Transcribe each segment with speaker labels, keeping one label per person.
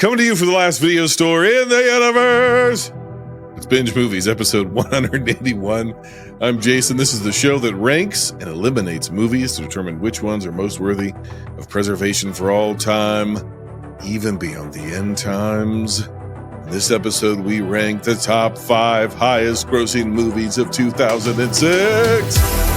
Speaker 1: Coming to you for the last video store in the universe. It's Binge Movies, episode 181. I'm Jason. This is the show that ranks and eliminates movies to determine which ones are most worthy of preservation for all time, even beyond the end times. In this episode, we rank the top 5 highest grossing movies of 2006.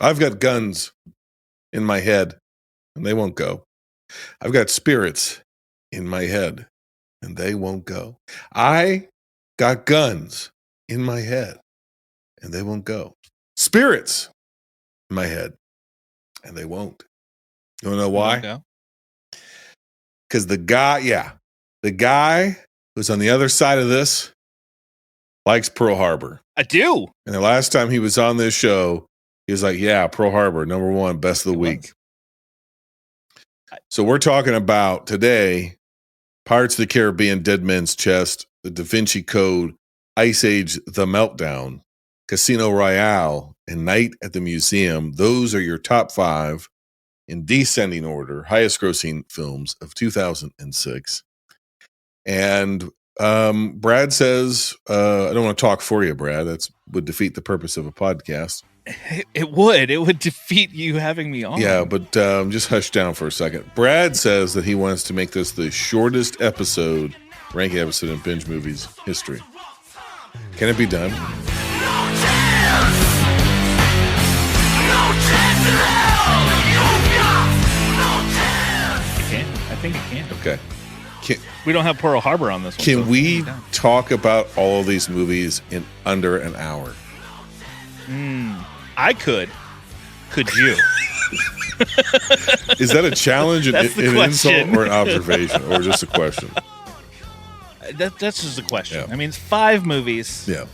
Speaker 1: I've got guns in my head, and they won't go. I've got spirits in my head, and they won't go. I got guns in my head, and they won't go. Spirits in my head, and they won't. You want to know why? Because the guy who's on the other side of this likes Pearl Harbor.
Speaker 2: I do.
Speaker 1: And the last time he was on this show, he was like, yeah, Pearl Harbor, number 1, best of the week. So we're talking about today, Pirates of the Caribbean, Dead Man's Chest, the Da Vinci Code, Ice Age, The Meltdown, Casino Royale, and Night at the Museum. Those are your top 5 in descending order, highest grossing films of 2006. And Brad says, I don't want to talk for you, Brad. That would defeat the purpose of a podcast.
Speaker 2: It would defeat you having me on.
Speaker 1: Yeah, but just hush down for a second. Brad says that he wants to make this the shortest ranking episode in Binge Movies history. Can it be done?
Speaker 2: I think it can.
Speaker 1: Okay.
Speaker 2: We don't have Pearl Harbor on this one.
Speaker 1: Can we talk about all of these movies in under an hour?
Speaker 2: I could. Could you?
Speaker 1: Is that a challenge, an insult, or an observation, or just a question?
Speaker 2: That's just a question.
Speaker 1: Yeah.
Speaker 2: I mean, it's 5 movies.
Speaker 1: Yeah.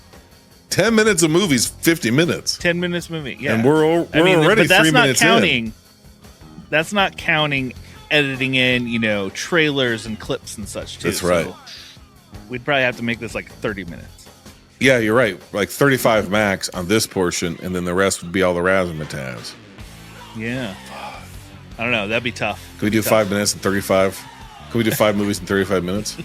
Speaker 1: 10 minutes of movies, 50 minutes.
Speaker 2: 10 minutes movie. Yeah.
Speaker 1: And we're already 3 minutes in.
Speaker 2: That's not counting editing in, trailers and clips and such, too.
Speaker 1: That's right.
Speaker 2: So we'd probably have to make this like 30 minutes.
Speaker 1: Yeah, you're right. Like 35 max on this portion, and then the rest would be all the razzmatazz.
Speaker 2: Yeah. I don't know. That'd be tough.
Speaker 1: Can we do 5 minutes and 35? Can we do 5 movies in 35 minutes?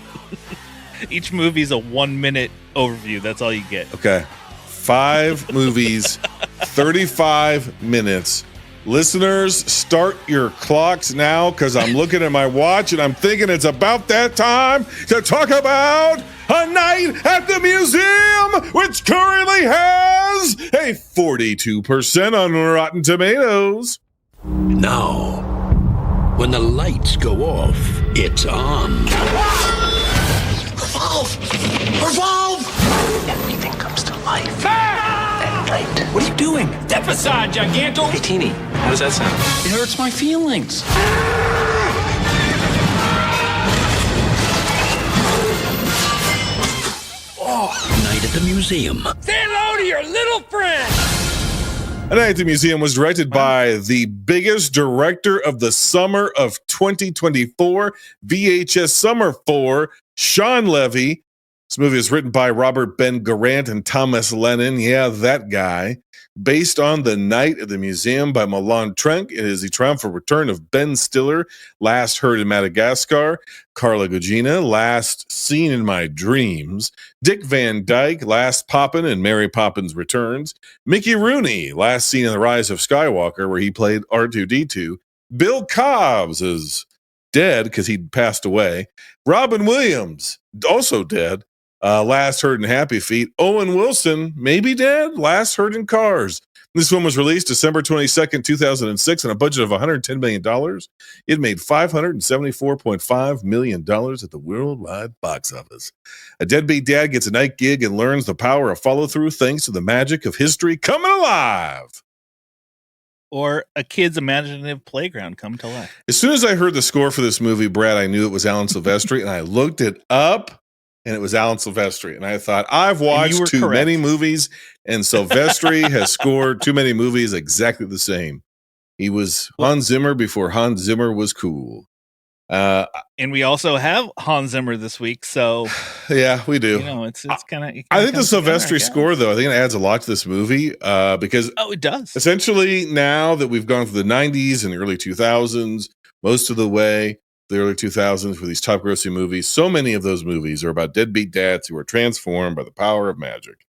Speaker 2: Each movie's a 1-minute overview. That's all you get.
Speaker 1: Okay. 5 movies, 35 minutes. Listeners, start your clocks now, because I'm looking at my watch and I'm thinking it's about that time to talk about A Night at the Museum, which currently has a 42% on Rotten Tomatoes.
Speaker 3: Now, when the lights go off, it's on. Revolve! Revolve!
Speaker 4: Everything comes to life.
Speaker 3: At night. What are you doing?
Speaker 4: Step aside, Giganto!
Speaker 3: Hey, Teeny, how does that sound?
Speaker 4: It hurts my feelings.
Speaker 3: Night at the Museum.
Speaker 4: Say hello to your little friend!
Speaker 1: A Night at the Museum was directed by the biggest director of the summer of 2024, VHS Summer 4, Sean Levy. This movie is written by Robert Ben Garant and Thomas Lennon. Yeah, that guy. Based on The Night at the Museum by Milan Trenk, it is the triumphant return of Ben Stiller, last heard in Madagascar, Carla Gugino, last seen in my dreams, Dick Van Dyke, last Poppin' in Mary Poppins Returns, Mickey Rooney, last seen in The Rise of Skywalker, where he played R2-D2, Bill Cobbs is dead because he'd passed away, Robin Williams, also dead, last heard in Happy Feet. Owen Wilson, maybe dead, last heard in Cars. This one was released December 22nd, 2006, on a budget of $110 million. It made $574.5 million at the worldwide box office. A deadbeat dad gets a night gig and learns the power of follow-through thanks to the magic of history coming alive.
Speaker 2: Or a kid's imaginative playground come to life.
Speaker 1: As soon as I heard the score for this movie, Brad, I knew it was Alan Silvestri, and I looked it up, and it was Alan Silvestri. And I thought, I've watched too many movies, and Silvestri has scored too many movies exactly the same. He was Hans Zimmer before Hans Zimmer was cool.
Speaker 2: And we also have Hans Zimmer this week, so
Speaker 1: yeah, we do.
Speaker 2: It's kind of.
Speaker 1: I think the Silvestri score, though, I think it adds a lot to this movie because
Speaker 2: it does.
Speaker 1: Essentially, now that we've gone through the '90s and the early 2000s, most of the way the early 2000s with these top grossing movies, so many of those movies are about deadbeat dads who are transformed by the power of magic.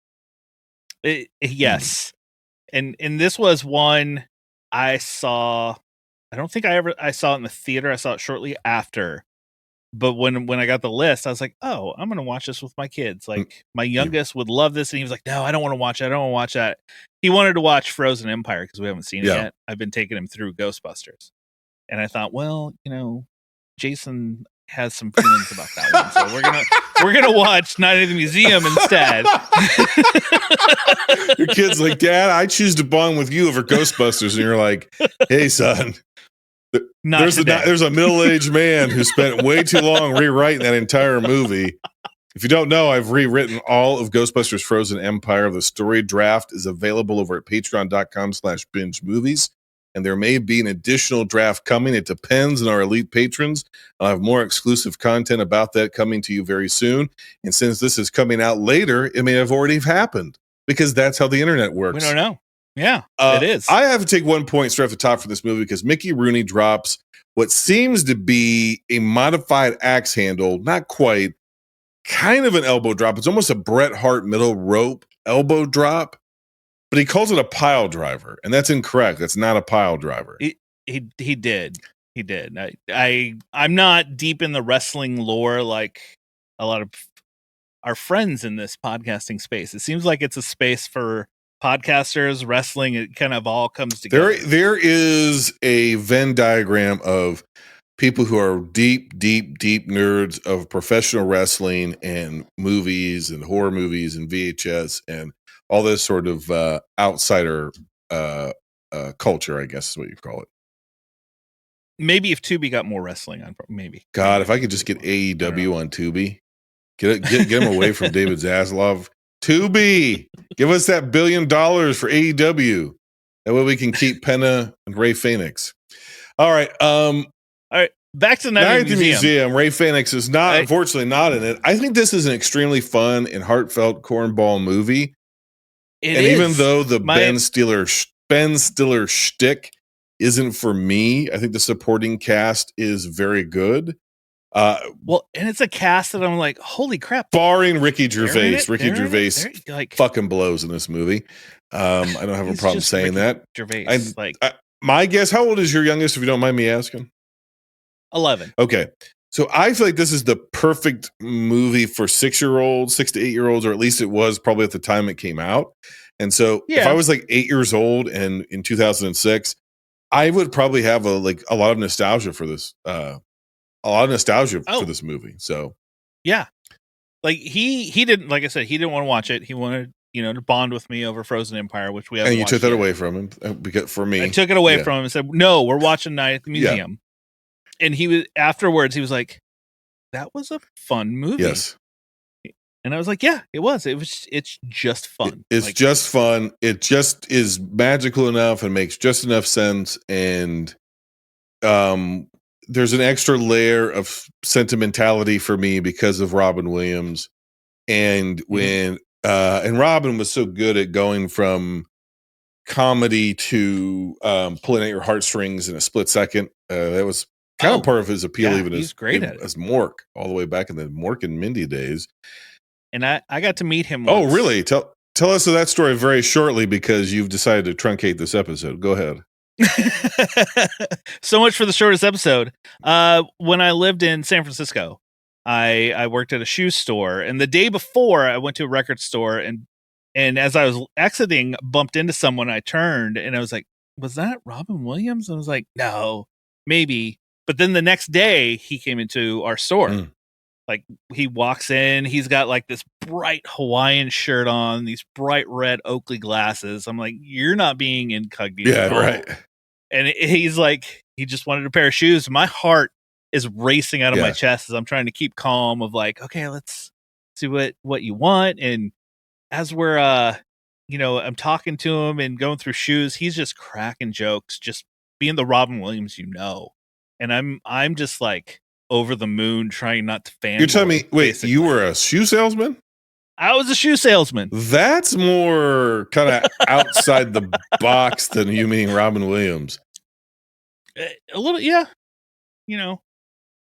Speaker 2: Yes, and this was one I saw. I don't think I saw it in the theater. I saw it shortly after. But when I got the list, I was like, oh, I'm going to watch this with my kids. Like, my youngest would love this. And he was like, no, I don't want to watch it. I don't want to watch that. He wanted to watch Frozen Empire because we haven't seen it yet. I've been taking him through Ghostbusters. And I thought, well, Jason has some feelings about that one. So we're gonna watch Night at the Museum instead.
Speaker 1: Your kid's like, Dad, I choose to bond with you over Ghostbusters. And you're like, hey, son. There's a middle-aged man who spent way too long rewriting that entire movie. If you don't know, I've rewritten all of Ghostbusters Frozen Empire. The story draft is available over at patreon.com/binge movies. And there may be an additional draft coming. It depends on our elite patrons. I'll have more exclusive content about that coming to you very soon. And since this is coming out later, it may have already happened because that's how the internet works.
Speaker 2: We don't know. Yeah, it is.
Speaker 1: I have to take 1 point straight off the top for this movie because Mickey Rooney drops what seems to be a modified axe handle, not quite, kind of an elbow drop. It's almost a Bret Hart middle rope elbow drop, but he calls it a pile driver, and that's incorrect. That's not a pile driver.
Speaker 2: He did. I'm not deep in the wrestling lore like a lot of our friends in this podcasting space. It seems like it's a space for podcasters, wrestling. It kind of all comes together.
Speaker 1: There is a Venn diagram of people who are deep nerds of professional wrestling and movies and horror movies and VHS and all this sort of outsider culture, I guess is what you call it.
Speaker 2: Maybe if Tubi got more wrestling on, maybe.
Speaker 1: God, if I could just get AEW on Tubi, get him away from David Zaslav. Tubi, give us that $1 billion for AEW. That way we can keep Penna and Ray Phoenix. All right.
Speaker 2: Back to Night at the Museum.
Speaker 1: Ray Phoenix is unfortunately not in it. I think this is an extremely fun and heartfelt cornball movie. Even though the Ben Stiller shtick isn't for me, I think the supporting cast is very good.
Speaker 2: And it's a cast that I'm like, holy crap.
Speaker 1: Barring Ricky Gervais. Ricky Gervais fucking blows in this movie. I don't have a problem saying that.
Speaker 2: Gervais.
Speaker 1: My guess, how old is your youngest, if you don't mind me asking?
Speaker 2: 11.
Speaker 1: Okay. So I feel like this is the perfect movie for 6 to 8-year-olds, or at least it was probably at the time it came out. And so if I was like 8 years old and in 2006, I would probably have a lot of nostalgia for this. For this movie. So
Speaker 2: yeah, like he didn't, like I said, he didn't want to watch it. He wanted, to bond with me over Frozen Empire, which we haven't.
Speaker 1: And you took that away from him because for me,
Speaker 2: I took it away from him and said, "No, we're watching Night at the Museum." Yeah. And he was like, "That was a fun movie."
Speaker 1: Yes.
Speaker 2: And I was like, "Yeah, it was. It's just fun.
Speaker 1: It's just fun. It just is magical enough and makes just enough sense. And there's an extra layer of sentimentality for me because of Robin Williams. And when and Robin was so good at going from comedy to pulling at your heartstrings in a split second. That was kind of part of his appeal, even
Speaker 2: he's great at it.
Speaker 1: As Mork, all the way back in the Mork and Mindy days.
Speaker 2: And I got to meet him once.
Speaker 1: Oh, really? Tell us of that story very shortly because you've decided to truncate this episode. Go ahead.
Speaker 2: So much for the shortest episode. When I lived in San Francisco, I worked at a shoe store, and the day before I went to a record store and And as I was exiting, bumped into someone. I turned and I was like, was that Robin Williams? I was like, no, maybe. But then the next day he came into our store.
Speaker 1: Mm.
Speaker 2: Like he walks in, he's got like this bright Hawaiian shirt on, these bright red Oakley glasses. I'm like, you're not being incognito.
Speaker 1: Yeah, right.
Speaker 2: And he's like, he just wanted a pair of shoes. My heart is racing out of my
Speaker 1: Yeah.
Speaker 2: chest as I'm trying to keep calm of like, okay, let's see what you want. And as we're I'm talking to him and going through shoes, he's just cracking jokes, just being the Robin Williams, and I'm just like over the moon, trying not to fan.
Speaker 1: You're telling me, wait,
Speaker 2: basically.
Speaker 1: you were a shoe salesman?
Speaker 2: I was a shoe salesman.
Speaker 1: That's more kind of outside the box than you meaning Robin Williams.
Speaker 2: A little, yeah.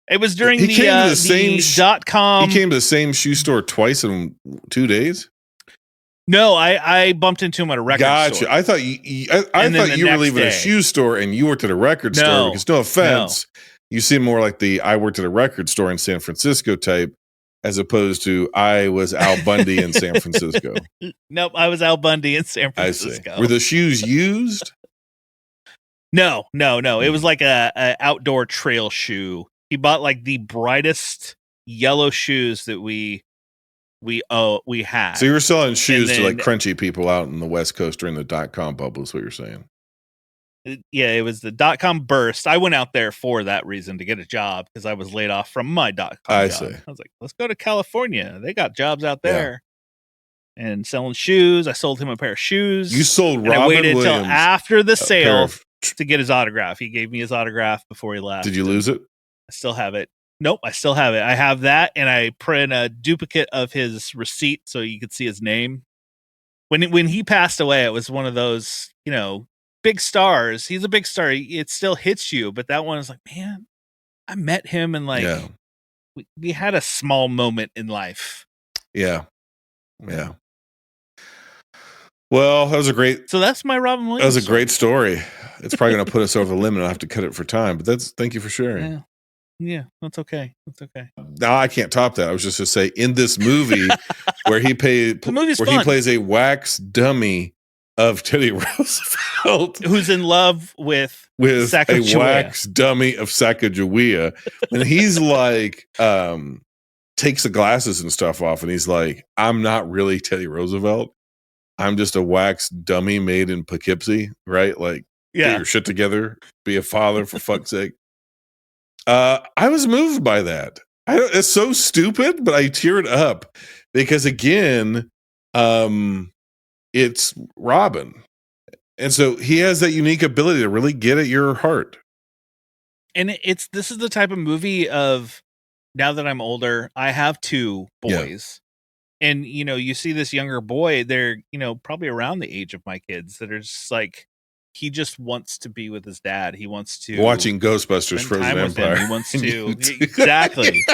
Speaker 2: It was during
Speaker 1: He came to the
Speaker 2: the
Speaker 1: same
Speaker 2: .com.
Speaker 1: He came to the same shoe store twice in 2 days?
Speaker 2: No, I bumped into him at a record store.
Speaker 1: I thought you were leaving a shoe store and you worked at a record store, because no offense, you seem more like the I worked at a record store in San Francisco type, as opposed to I was Al Bundy in San Francisco.
Speaker 2: Nope, I was Al Bundy in San Francisco.
Speaker 1: I see. Were the shoes used?
Speaker 2: No. It was like a outdoor trail shoe. He bought like the brightest yellow shoes that we had.
Speaker 1: So you were selling shoes
Speaker 2: then,
Speaker 1: to like crunchy people out in the West Coast during the .com bubble is what you're saying.
Speaker 2: Yeah, it was the .com burst. I went out there for that reason, to get a job, because I was laid off from my .com job.
Speaker 1: See.
Speaker 2: I was like, let's go to California. They got jobs out there. Yeah. And selling shoes. I sold him a pair of shoes.
Speaker 1: You sold Robin
Speaker 2: I waited
Speaker 1: Williams
Speaker 2: until after the sale to get his autograph. He gave me his autograph before he left.
Speaker 1: Did you lose it?
Speaker 2: I still have it. Nope, I still have it. I have that, and I print a duplicate of his receipt so you could see his name. When he passed away, it was one of those, big stars. He's a big star. It still hits you, but that one is like, man, I met him, and we had a small moment in life.
Speaker 1: Yeah. Well, that was a great.
Speaker 2: So that's my Robin Williams.
Speaker 1: That was a great story. It's probably going to put us over the limit. I'll have to cut it for time, but thank you for sharing.
Speaker 2: Yeah, that's okay.
Speaker 1: No, I can't top that. I was just to say, in this movie where he plays a wax dummy of Teddy Roosevelt,
Speaker 2: who's in love with
Speaker 1: a wax dummy of Sacagawea, and he's like, takes the glasses and stuff off, and he's like, I'm not really Teddy Roosevelt. I'm just a wax dummy made in Poughkeepsie, right? Like, get your shit together, be a father, for fuck's sake. I was moved by that. It's so stupid, but I teared up because, again, it's Robin. And so he has that unique ability to really get at your heart.
Speaker 2: And this is the type of movie of, now that I'm older, I have 2 boys. Yeah. And, you see this younger boy, they're, probably around the age of my kids, that are just like, he just wants to be with his dad. He wants to
Speaker 1: watching Ghostbusters Frozen Empire.
Speaker 2: He wants to exactly.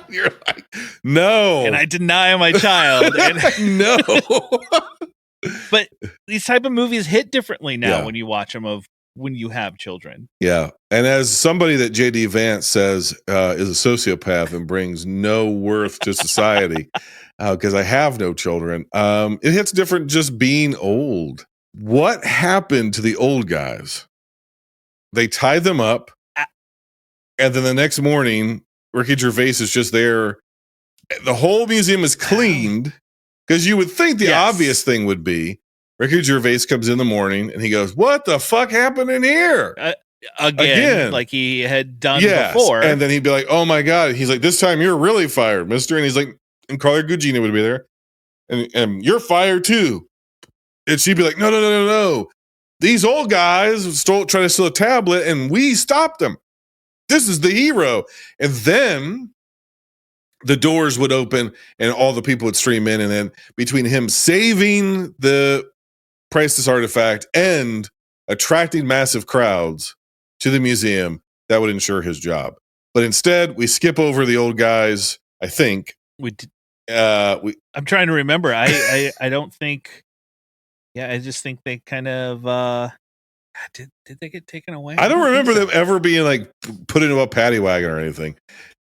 Speaker 1: You're like, no,
Speaker 2: and I deny my child.
Speaker 1: No,
Speaker 2: but these type of movies hit differently now when you watch them. When you have children,
Speaker 1: and as somebody that JD Vance says is a sociopath and brings no worth to society, because I have no children, it hits different just being old. What happened to the old guys? They tied them up, and then the next morning, Ricky Gervais is just there. The whole museum is cleaned, because you would think the obvious thing would be Ricky Gervais comes in the morning and he goes, "What the fuck happened in here?" Again,
Speaker 2: like he had done before.
Speaker 1: And then he'd be like, "Oh my God." He's like, "This time you're really fired, mister." And he's like, and Carla Gugino would be there, and you're fired too. And she'd be like, no. These old guys trying to steal a tablet, and we stopped them. This is the hero. And then the doors would open, and all the people would stream in. And then between him saving the priceless artifact and attracting massive crowds to the museum, that would ensure his job. But instead, we skip over the old guys. I think
Speaker 2: I'm trying to remember. I don't think. Yeah, I just think they kind of did they get taken away?
Speaker 1: I don't remember them ever being like put into a paddy wagon or anything.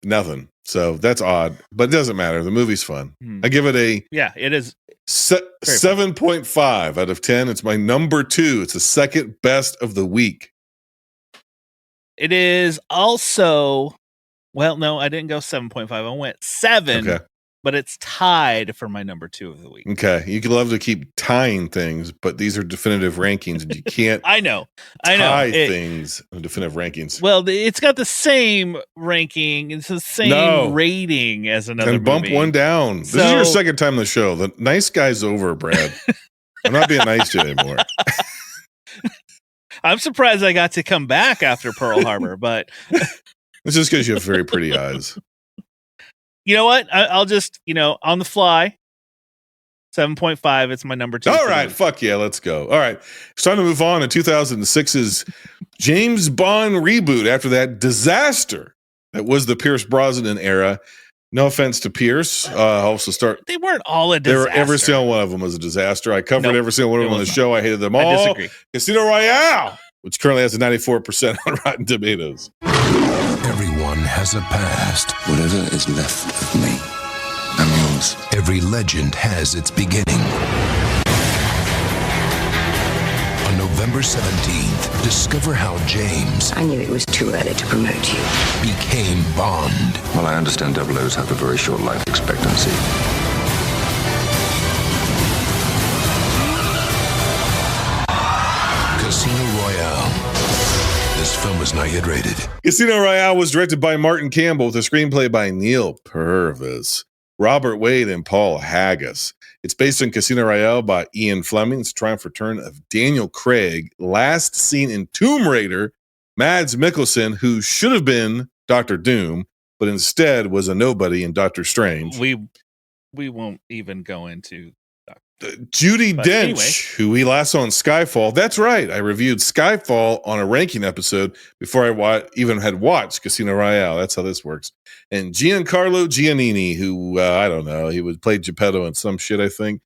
Speaker 1: Nothing. So that's odd, but it doesn't matter. The movie's fun. I give it a
Speaker 2: it is
Speaker 1: 7.5 out of 10. It's my number 2. It's the second best of the week.
Speaker 2: It is also, well, no, I didn't go 7.5. I went 7,
Speaker 1: Okay.
Speaker 2: but it's tied for my number 2 of the week.
Speaker 1: Okay. You can love to keep tying things, but these are definitive rankings, and you can't
Speaker 2: I know.
Speaker 1: tie things in definitive rankings.
Speaker 2: Well, it's got the same ranking. It's the same rating as another
Speaker 1: Then bump
Speaker 2: movie.
Speaker 1: one down. This is your second time on the show. The nice guy's over, Brad. I'm not being nice to you anymore.
Speaker 2: I'm surprised I got to come back after Pearl Harbor, but
Speaker 1: It's just because you have very pretty eyes.
Speaker 2: you know what? I'll just, on the fly, 7.5. It's my number 2.
Speaker 1: All right. Fuck yeah. Let's go. All right. It's time to move on to 2006's James Bond reboot after that disaster that was the Pierce Brosnan era. No offense to Pierce.
Speaker 2: They weren't all a disaster.
Speaker 1: Every single one of them was a disaster. I covered every single one of them on the show. I hated them all.
Speaker 2: I disagree.
Speaker 1: Casino Royale, which currently has a 94% on Rotten Tomatoes.
Speaker 5: Everyone has a past.
Speaker 6: Whatever is left of me, I'm yours.
Speaker 5: Every legend has its beginning. On November 17th, discover how James...
Speaker 7: I knew it was too early to promote you.
Speaker 5: ...became Bond.
Speaker 6: Well, I understand double O's have a very short life expectancy.
Speaker 5: Casino Royale. This film is not yet rated.
Speaker 1: Casino Royale was directed by Martin Campbell with a screenplay by Neil Purvis, Robert Wade, and Paul Haggis. It's based on Casino Royale by Ian Fleming. It's a triumph return of Daniel Craig, last seen in Tomb Raider, Mads Mikkelsen, who should have been Dr. Doom, but instead was a nobody in Doctor Strange.
Speaker 2: We won't even go into
Speaker 1: Judi Dench, who we last saw in Skyfall. That's right. I reviewed Skyfall on a ranking episode before I even had watched Casino Royale. That's how this works. And Giancarlo Giannini, who, I don't know, he played Geppetto in some shit, I think.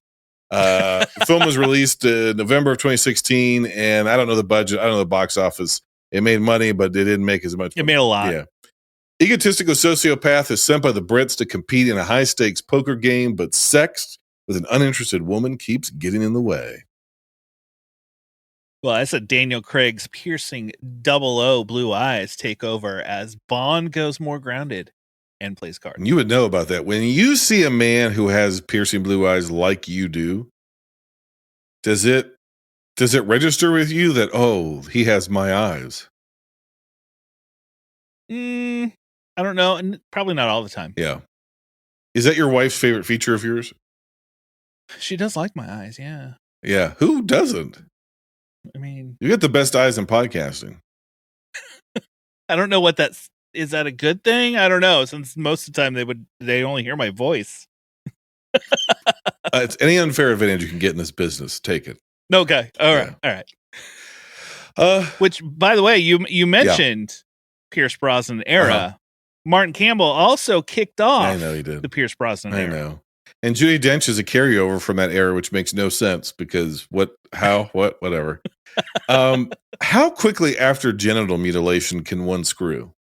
Speaker 1: The film was released in November of 2016, and I don't know the budget. I don't know the box office. It made money, but it didn't make as much.
Speaker 2: It made a lot.
Speaker 1: Yeah. Egotistical sociopath is sent by the Brits to compete in a high-stakes poker game, but sex with an uninterested woman keeps getting in the way.
Speaker 2: Well, I said Daniel Craig's piercing 00 blue eyes take over as Bond goes more grounded and plays cards.
Speaker 1: And you would know about that. When you see a man who has piercing blue eyes like you do, does it register with you that, oh, he has my eyes?
Speaker 2: I don't know. And probably not all the time.
Speaker 1: Yeah. Is that your wife's favorite feature of yours?
Speaker 2: She does like my eyes, yeah.
Speaker 1: Yeah. Who doesn't?
Speaker 2: I mean,
Speaker 1: you got the best eyes in podcasting.
Speaker 2: I don't know what is that a good thing? I don't know. Since most of the time they only hear my voice.
Speaker 1: It's any unfair advantage you can get in this business. Take it.
Speaker 2: Okay. All right. All right. Which, by the way, you mentioned Pierce Brosnan era. Martin Campbell also kicked off.
Speaker 1: I know he did.
Speaker 2: The Pierce Brosnan era.
Speaker 1: I know. And Judi Dench is a carryover from that era, which makes no sense because whatever. How quickly after genital mutilation can one screw?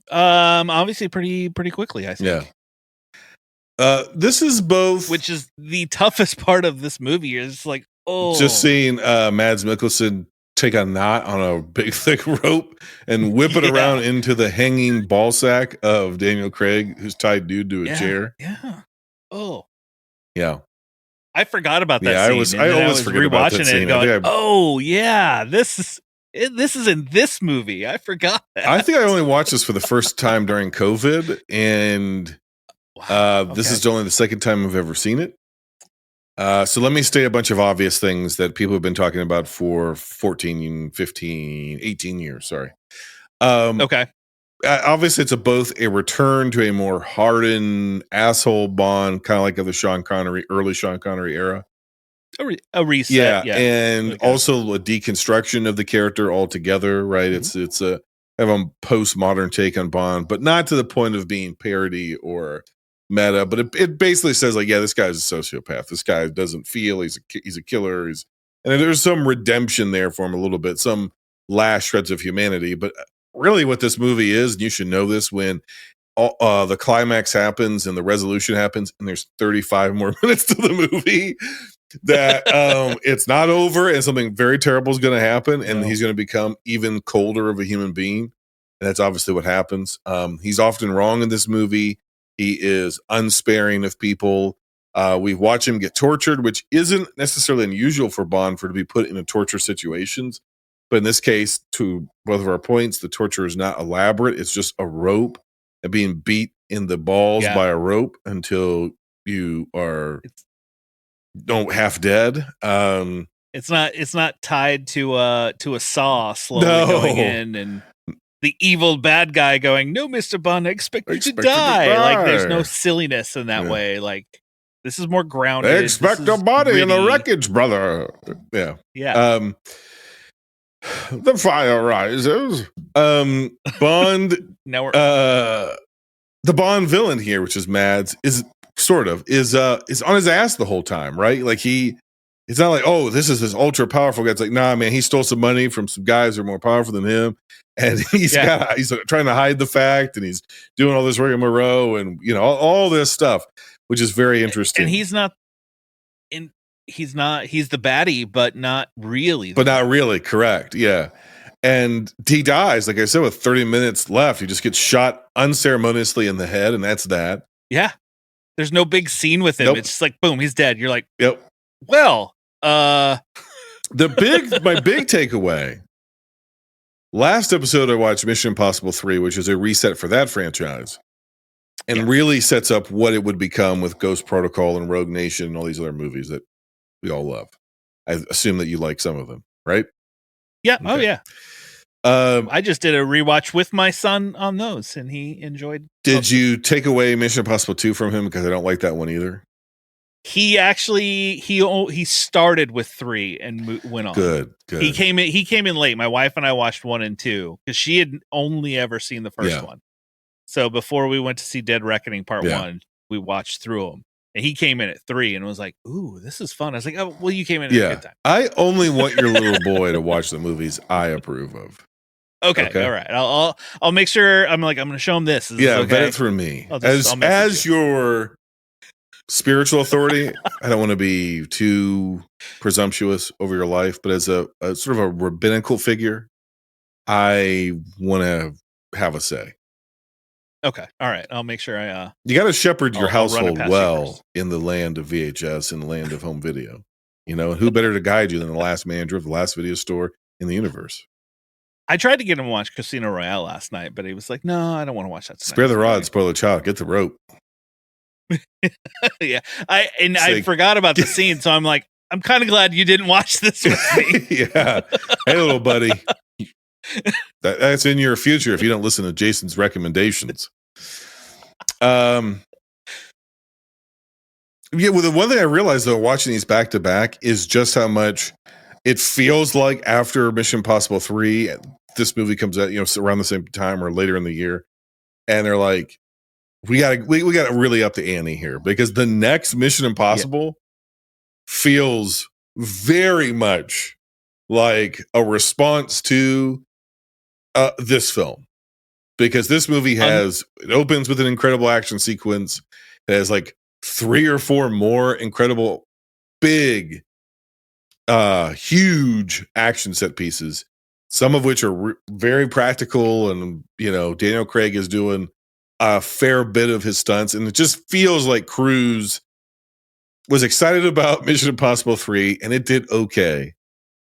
Speaker 2: Obviously pretty quickly, I think.
Speaker 1: Yeah. This is both,
Speaker 2: which is the toughest part of this movie. Is like,
Speaker 1: just seeing Mads Mikkelsen take a knot on a big thick rope and whip it around into the hanging ball sack of Daniel Craig, who's tied dude to a chair.
Speaker 2: Yeah. Oh.
Speaker 1: Yeah.
Speaker 2: I forgot about that scene.
Speaker 1: I always forget about that scene.
Speaker 2: Going, this is in this movie. I forgot that.
Speaker 1: I think I only watched this for the first time during COVID, and this is only the second time I've ever seen it. So let me state a bunch of obvious things that people have been talking about for 14, 15, 18 years. Sorry.
Speaker 2: Okay.
Speaker 1: Obviously, it's both a return to a more hardened asshole Bond, kind of like of the early Sean Connery era.
Speaker 2: A reset. Yeah.
Speaker 1: And also a deconstruction of the character altogether, right? Mm-hmm. It's a postmodern take on Bond, but not to the point of being parody or meta, but it basically says like, yeah, this guy's a sociopath. This guy doesn't feel, he's a killer. And there's some redemption there for him a little bit, some last shreds of humanity. But really what this movie is, and you should know this, when the climax happens and the resolution happens, and there's 35 more minutes to the movie, that it's not over and something very terrible is going to happen, and he's going to become even colder of a human being. And that's obviously what happens. He's often wrong in this movie. He is unsparing of people. We watch him get tortured, which isn't necessarily unusual for Bond to be put in torture situations. But in this case, to both of our points, the torture is not elaborate. It's just a rope and being beat in the balls by a rope until you are half dead.
Speaker 2: It's not tied to a saw slowly going in, and the evil bad guy going, "No, Mr. Bond, I expect you to die." Like, there's no silliness in that way. Like, this is more grounded.
Speaker 1: They expect a body in the wreckage, brother. Yeah.
Speaker 2: Yeah.
Speaker 1: The fire rises. Bond.
Speaker 2: Now we're
Speaker 1: the Bond villain here, which is Mads, is on his ass the whole time, right? Like it's not like, oh, this is this ultra powerful guy. It's like, nah, man, he stole some money from some guys who are more powerful than him, and he's trying to hide the fact, and he's doing all this rigmarole, and all this stuff, which is very interesting.
Speaker 2: And he's the baddie, but not really.
Speaker 1: Not really, correct. Yeah. And he dies, like I said, with 30 minutes left. He just gets shot unceremoniously in the head, and that's that.
Speaker 2: Yeah. There's no big scene with him.
Speaker 1: Nope.
Speaker 2: It's just like, boom, he's dead. You're like,
Speaker 1: yep.
Speaker 2: Well,
Speaker 1: my big takeaway. Last episode I watched Mission Impossible 3, which is a reset for that franchise, and really sets up what it would become with Ghost Protocol and Rogue Nation and all these other movies that we all love. I assume that you like some of them, right?
Speaker 2: Yeah.
Speaker 1: Okay.
Speaker 2: Oh yeah. I just did a rewatch with my son on those, and he enjoyed.
Speaker 1: Did you take away Mission Impossible 2 from him? Because I don't like that one either.
Speaker 2: He actually he started with 3 and went on.
Speaker 1: Good.
Speaker 2: He came in late. My wife and I watched 1 and 2 because she had only ever seen the first one. So before we went to see Dead Reckoning Part 1, we watched through them. And he came in at 3 and was like, "Ooh, this is fun." I was like, "Oh, well, you came in at a good time."
Speaker 1: I only want your little boy to watch the movies I approve of.
Speaker 2: Okay. All right. I'll make sure. I'm going to show him this.
Speaker 1: Vet it through me as your spiritual authority. I don't want to be too presumptuous over your life, but as a sort of a rabbinical figure, I want to have a say.
Speaker 2: Okay. All right. I'll make sure
Speaker 1: you got to shepherd your household well
Speaker 2: in
Speaker 1: the land of VHS and the land of home video. And who better to guide you than the last manager of the last video store in the universe?
Speaker 2: I tried to get him to watch Casino Royale last night, but he was like, "No, I don't want to watch that tonight."
Speaker 1: Spare the rod, spoil the child. Get the rope.
Speaker 2: Yeah. I forgot about the scene, so I'm like, I'm kind of glad you didn't watch this with me.
Speaker 1: Yeah. Hey, little buddy. That's in your future if you don't listen to Jason's recommendations. The one thing I realized though, watching these back to back, is just how much it feels like after Mission Impossible 3, this movie comes out, around the same time or later in the year, and they're like, we got to really up the ante here, because the next Mission Impossible feels very much like a response to this film, because this movie it opens with an incredible action sequence. It has like 3 or 4 more incredible, big, huge action set pieces, some of which are very practical, and Daniel Craig is doing a fair bit of his stunts, and it just feels like Cruise was excited about Mission Impossible 3, and it did okay.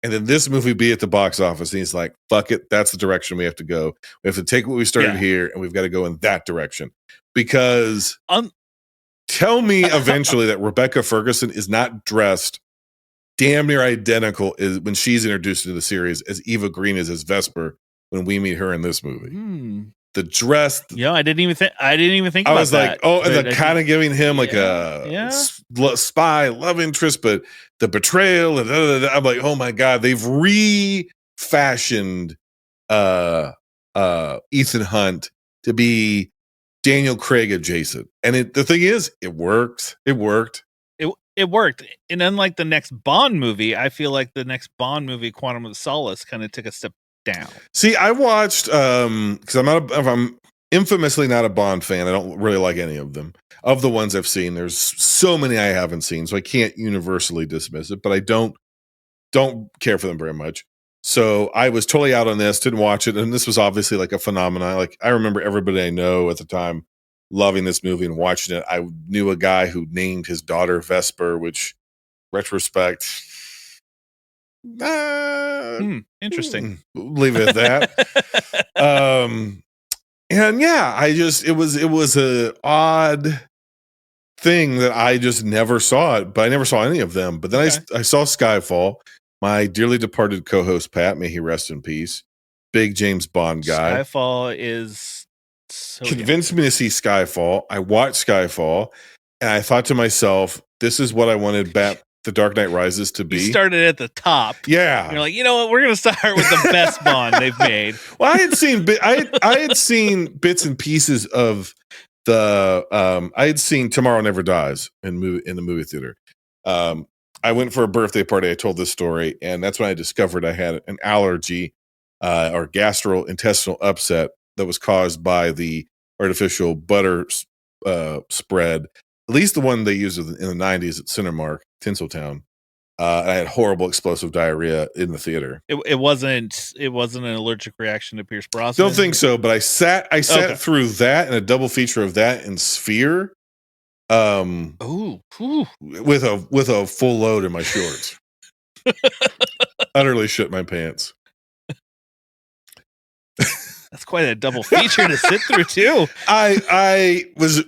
Speaker 1: And then this movie be at the box office, and he's like, fuck it, that's the direction we have to go. We have to take what we started here, and we've got to go in that direction. Because tell me eventually that Rebecca Ferguson is not dressed damn near identical when she's introduced into the series as Eva Green is as Vesper when we meet her in this movie. The dress.
Speaker 2: I didn't even think about that.
Speaker 1: I was like, and they're kind of giving him like a spy love interest, but the betrayal and I'm like, oh my God, they've refashioned Ethan Hunt to be Daniel Craig adjacent. And the thing is, it worked. It worked.
Speaker 2: And unlike the next Bond movie, I feel like the next Bond movie, Quantum of Solace, kind of took a step down.
Speaker 1: See, I watched because I'm infamously not a Bond fan. I don't really like any of them. Of the ones I've seen, there's so many I haven't seen, so I can't universally dismiss it. But I don't care for them very much. So I was totally out on this, didn't watch it, and this was obviously like a phenomenon. Like I remember everybody I know at the time loving this movie and watching it. I knew a guy who named his daughter Vesper, which retrospect.
Speaker 2: Interesting.
Speaker 1: Leave it at that. And yeah, it was a odd thing that I just never saw it, but I never saw any of them. But then I saw Skyfall. My dearly departed co-host Pat, may he rest in peace, big James Bond guy.
Speaker 2: Skyfall is so
Speaker 1: convinced me to see Skyfall. I watched Skyfall, and I thought to myself, "This is what I wanted The Dark Knight Rises to be."
Speaker 2: You started at the top.
Speaker 1: Yeah,
Speaker 2: you're like, you know what? We're gonna start with the best Bond they've made.
Speaker 1: Well, I had seen bits and pieces of the. I had seen Tomorrow Never Dies in the movie theater. I went for a birthday party. I told this story, and that's when I discovered I had an allergy or gastrointestinal upset that was caused by the artificial butter spread. At least the one they used in the 90s at Cinemark, Tinseltown. I had horrible explosive diarrhea in the theater.
Speaker 2: It wasn't an allergic reaction to Pierce Brosnan.
Speaker 1: Don't think so, but I sat through that and a double feature of that in Sphere. With a full load in my shorts. Utterly shit my pants.
Speaker 2: That's quite a double feature to sit through too.
Speaker 1: I was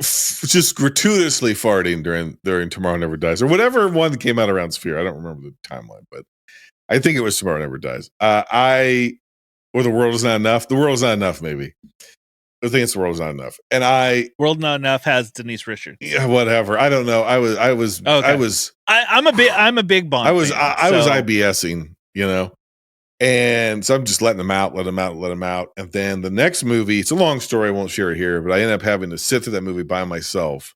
Speaker 1: just gratuitously farting during Tomorrow Never Dies or whatever one that came out around Sphere. I don't remember the timeline, but I think it was Tomorrow Never Dies. Or The World Is Not Enough. The World Is Not Enough, maybe. I think it's The World Is Not Enough. And
Speaker 2: World Not Enough has Denise Richards.
Speaker 1: Yeah, whatever. I don't know.
Speaker 2: I'm a big Bond.
Speaker 1: I was IBSing, and so I'm just letting them out. And then the next movie, it's a long story. I won't share it here, but I ended up having to sit through that movie by myself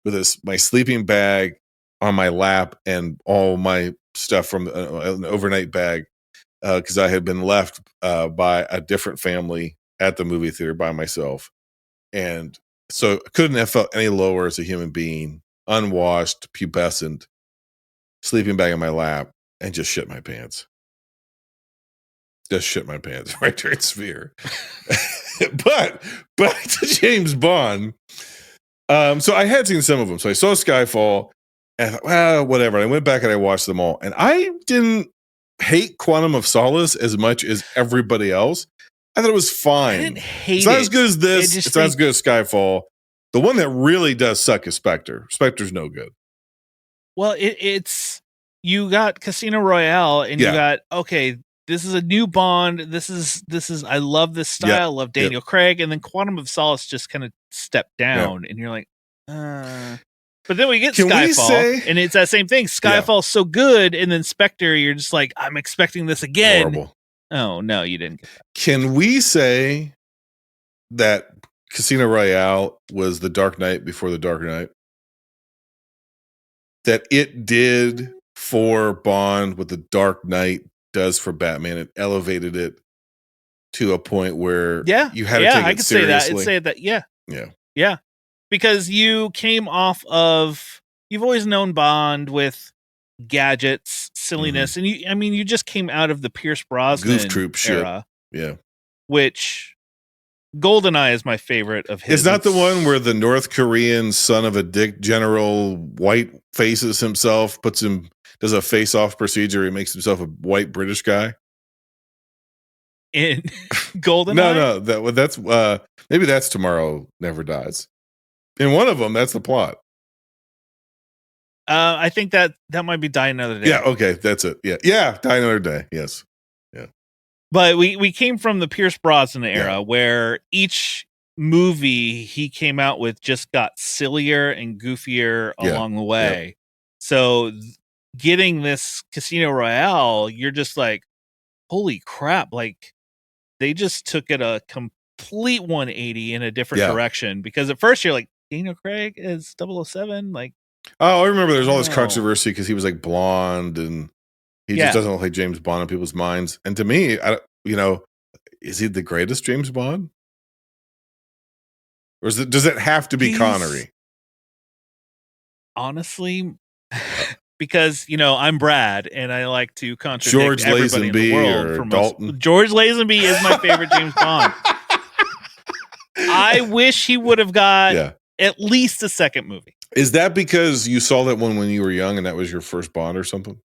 Speaker 1: with my sleeping bag on my lap and all my stuff from an overnight bag because I had been left by a different family at the movie theater by myself. And so I couldn't have felt any lower as a human being, unwashed, pubescent, sleeping bag in my lap, and just shit my pants. Just shit my pants right during Sphere. But back to James Bond. So I had seen some of them. So I saw Skyfall and I thought, well, whatever. And I went back and I watched them all. And I didn't hate Quantum of Solace as much as everybody else. I thought it was fine.
Speaker 2: I didn't hate
Speaker 1: it's not as good as this. It's not as good as Skyfall. The one that really does suck is Spectre. Spectre's no good.
Speaker 2: Well, it's you got Casino Royale, and you got this is a new Bond. This is I love this style. I love Daniel Craig, and then Quantum of Solace just kind of stepped down, and you're like, But then we get Skyfall, and it's that same thing. Skyfall's so good, and then Spectre, you're just like, I'm expecting this again.
Speaker 1: Horrible.
Speaker 2: Oh, no, you didn't get that.
Speaker 1: Can we say that Casino Royale was the Dark Knight before the Dark Knight? That it did for Bond what the Dark Knight does for Batman. It elevated it to a point where you had to take it seriously.
Speaker 2: Say that. Yeah. Because you came off of, you've always known Bond with gadgets, silliness, and you just came out of the Pierce Brosnan
Speaker 1: Goof Troop
Speaker 2: era,
Speaker 1: shit.
Speaker 2: Which GoldenEye is my favorite of his.
Speaker 1: Is that the one where the North Korean son of a dick general white faces himself, does a face-off procedure, he makes himself a white British guy?
Speaker 2: In GoldenEye?
Speaker 1: No, that's maybe that's Tomorrow Never Dies. In one of them, that's the plot.
Speaker 2: I think that might be Die Another Day.
Speaker 1: Yeah, okay, that's it. Yeah, Die Another Day. Yes, yeah.
Speaker 2: But we came from the Pierce Brosnan era where each movie he came out with just got sillier and goofier along the way. Yeah. So getting this Casino Royale, you're just like, holy crap! Like they just took it a complete 180 in a different direction. Because at first you're like, Daniel Craig is 007, like.
Speaker 1: Oh, I remember there's all this controversy because he was like blonde and he just doesn't look like James Bond in people's minds. And to me, is he the greatest James Bond? Or does it have to be Connery?
Speaker 2: Honestly, because I'm Brad and I like to contradict
Speaker 1: George
Speaker 2: everybody in the
Speaker 1: Lazenby
Speaker 2: world.
Speaker 1: or
Speaker 2: For
Speaker 1: Dalton?
Speaker 2: George Lazenby is my favorite James Bond. I wish he would have got at least a second movie.
Speaker 1: Is that because you saw that one when you were young and that was your first Bond or something?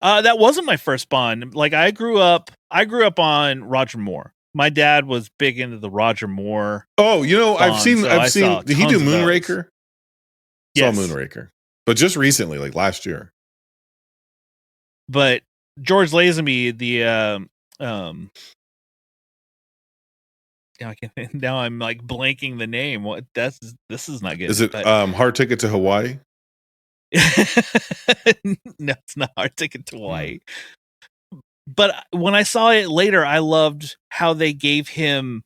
Speaker 2: That wasn't my first Bond. Like I grew up on Roger Moore. My dad was big into the Roger Moore.
Speaker 1: Oh, I've seen. Did he do Moonraker?
Speaker 2: Yes.
Speaker 1: Saw Moonraker, but just recently, like last year.
Speaker 2: But George Lazenby, now I'm like blanking the name. This is not good.
Speaker 1: Is it Hard Ticket to Hawaii?
Speaker 2: No, it's not Hard Ticket to Hawaii. But when I saw it later, I loved how they gave him,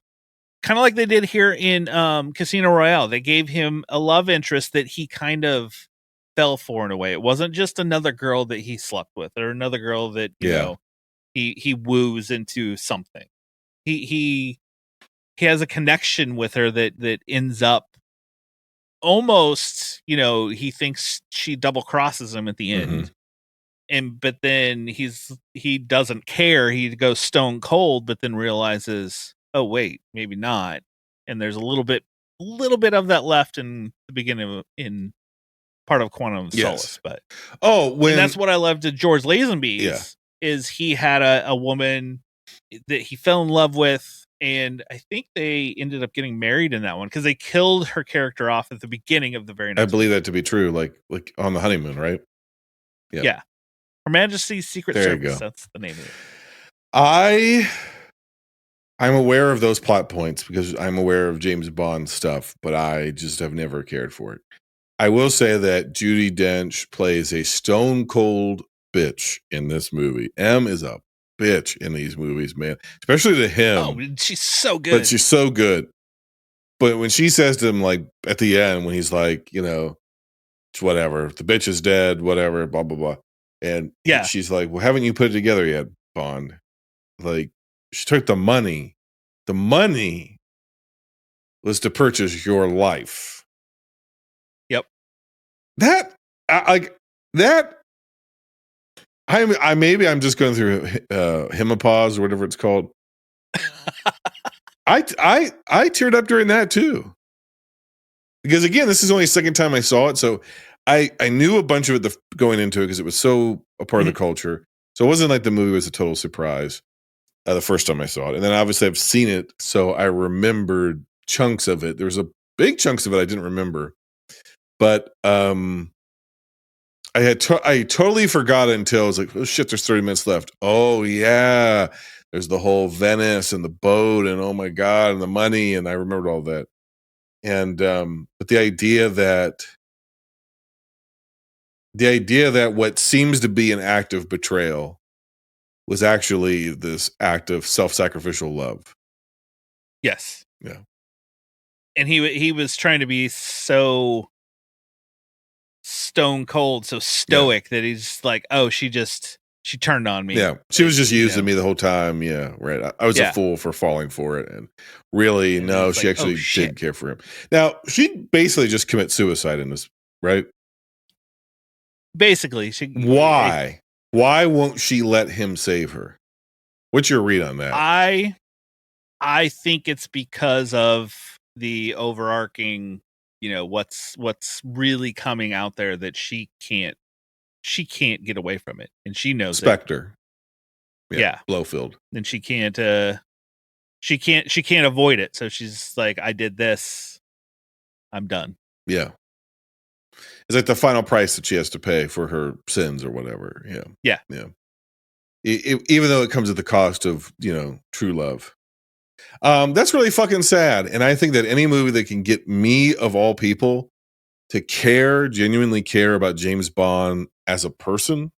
Speaker 2: kind of like they did here in Casino Royale. They gave him a love interest that he kind of fell for in a way. It wasn't just another girl that he slept with or another girl that you know he woos into something. He has a connection with her that ends up almost, he thinks she double crosses him at the end. But then he doesn't care. He goes stone cold, but then realizes, oh wait, maybe not. And there's a little bit of that left in the beginning in part of Quantum of Solace. But and that's what I loved to George Lazenby's is he had a woman that he fell in love with, and I think they ended up getting married in that one because they killed her character off at the beginning of the very next.
Speaker 1: I believe that to be true, like on the honeymoon, right?
Speaker 2: Yeah. Her Majesty's Secret Service. That's the name of it.
Speaker 1: I'm aware of those plot points because I'm aware of James Bond stuff, but I just have never cared for it. I will say that Judi Dench plays a stone cold bitch in this movie. M is a bitch in these movies, man, especially to him.
Speaker 2: Oh, she's so good.
Speaker 1: But she's so good. But when she says to him, like at the end, when he's like, it's whatever, the bitch is dead, whatever, blah blah blah. And she's like, well, haven't you put it together yet, Bond? Like, she took the money. The money was to purchase your life.
Speaker 2: Yep.
Speaker 1: I'm just going through hemopause or whatever it's called. I teared up during that too. Because again, this is only the second time I saw it, so I knew a bunch of it going into it because it was so a part of the culture. So it wasn't like the movie was a total surprise the first time I saw it. And then obviously I've seen it, so I remembered chunks of it. There was a big chunks of it I didn't remember. But I totally forgot it until I was like, oh shit, there's 30 minutes left. Oh yeah. There's the whole Venice and the boat and oh my God and the money. And I remembered all that. And but the idea that what seems to be an act of betrayal was actually this act of self-sacrificial love.
Speaker 2: Yes.
Speaker 1: Yeah.
Speaker 2: And he was trying to be so stone cold, so stoic that he's like, oh, she turned on me.
Speaker 1: Yeah. She was just using me the whole time. Yeah. Right. I was a fool for falling for it. And really, she actually did care for him. Now, she basically just commits suicide in this, right?
Speaker 2: Basically.
Speaker 1: Why? Why won't she let him save her? What's your read on that?
Speaker 2: I think it's because of the overarching, what's really coming out there that she can't get away from it, and she knows
Speaker 1: Spectre.
Speaker 2: Yeah.
Speaker 1: Blowfield.
Speaker 2: And she can't avoid it. So she's like, I did this, I'm done.
Speaker 1: Yeah. It's like the final price that she has to pay for her sins or whatever. Yeah.
Speaker 2: Yeah.
Speaker 1: Yeah. Even though it comes at the cost of, true love. That's really fucking sad. And I think that any movie that can get me, of all people, to genuinely care about James Bond as a person.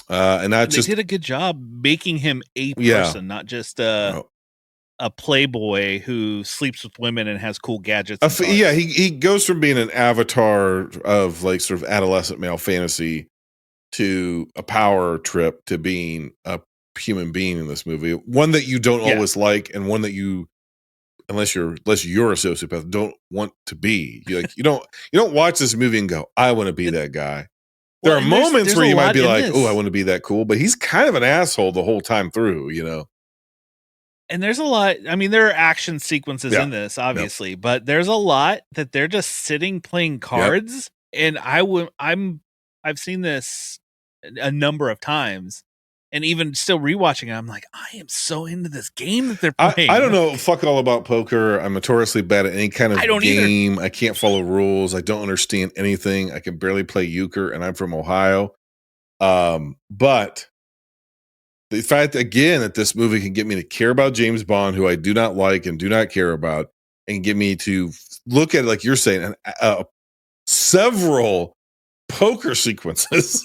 Speaker 1: And not just.
Speaker 2: They did a good job making him a person, not just a playboy who sleeps with women and has cool gadgets.
Speaker 1: He goes from being an avatar of like sort of adolescent male fantasy to a power trip to being a human being in this movie. One that you don't always like, and one that you, unless you're a sociopath, don't want to be. You don't watch this movie and go, I want to be that guy. There are moments where you might be like, oh, I want to be that cool, but he's kind of an asshole the whole time through,
Speaker 2: And there's a lot. I mean, there are action sequences in this, obviously, but there's a lot that they're just sitting playing cards. And I've seen this a number of times, and even still rewatching it, I'm like, I am so into this game that they're playing.
Speaker 1: I don't know fuck all about poker. I'm notoriously bad at any kind of game. I can't follow rules. I don't understand anything. I can barely play euchre, and I'm from Ohio. But the fact, again, that this movie can get me to care about James Bond, who I do not like and do not care about, and get me to look at, like you're saying, several poker sequences.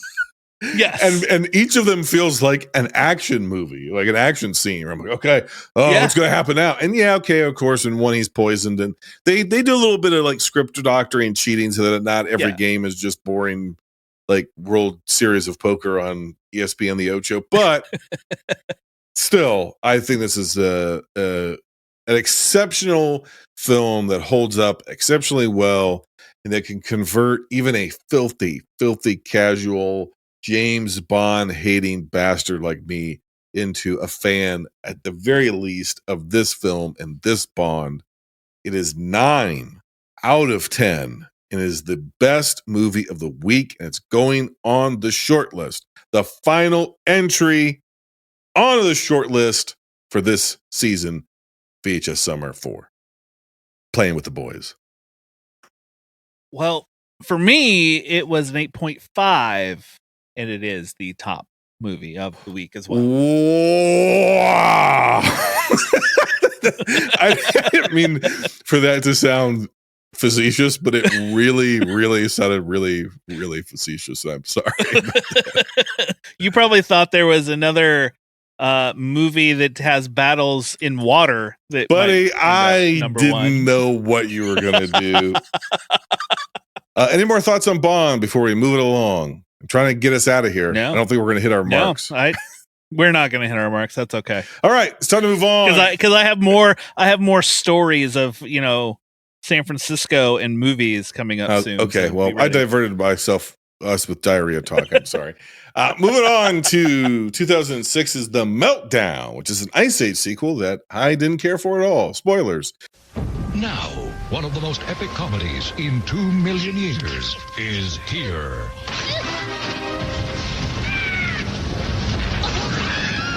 Speaker 2: Yes.
Speaker 1: And each of them feels like an action movie, like an action scene. Where I'm like, okay, what's going to happen now? And okay, of course, in one he's poisoned, and they do a little bit of like script doctoring, cheating, so that not every game is just boring, like World Series of Poker on ESPN the Ocho. But still, I think this is an exceptional film that holds up exceptionally well, and that can convert even a filthy casual James Bond hating bastard like me into a fan, at the very least, of this film and this Bond. It is 9 out of 10 and is the best movie of the week, and it's going on the short list. The final entry on the short list for this season, VHS Summer 4. Playing with the boys.
Speaker 2: Well, for me, it was an 8.5. And it is the top movie of the week as well.
Speaker 1: Wow. I didn't mean for that to sound facetious, but it really sounded really facetious. I'm sorry.
Speaker 2: You probably thought there was another movie that has battles in water.
Speaker 1: Buddy, I didn't know what you were going to do. Any more thoughts on Bond before we move it along? I'm trying to get us out of here.
Speaker 2: No.
Speaker 1: I don't think we're going to hit our marks.
Speaker 2: We're not going to hit our marks. That's okay.
Speaker 1: All right, it's time to move on.
Speaker 2: Because I have more stories of San Francisco and movies coming up soon.
Speaker 1: Okay, so I diverted us with diarrhea talk. I'm sorry. Moving on to 2006's The Meltdown, which is an Ice Age sequel that I didn't care for at all. Spoilers.
Speaker 8: Now, one of the most epic comedies in 2 million years is here.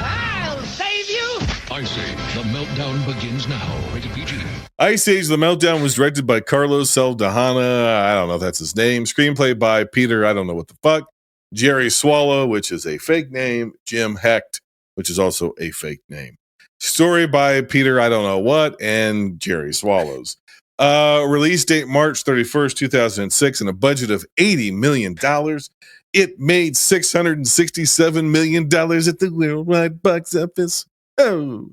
Speaker 4: I'll save you!
Speaker 8: Ice Age, The Meltdown begins now. Rated PG.
Speaker 1: Ice Age, The Meltdown was directed by Carlos Saldana. I don't know if that's his name. Screenplay by Peter, I don't know what the fuck. Jerry Swallow, which is a fake name. Jim Hecht, which is also a fake name. Story by Peter, I don't know what, and Jerry Swallows. Release date March 31st, 2006, and a budget of $80 million. It made $667 million at the worldwide box office. Oh.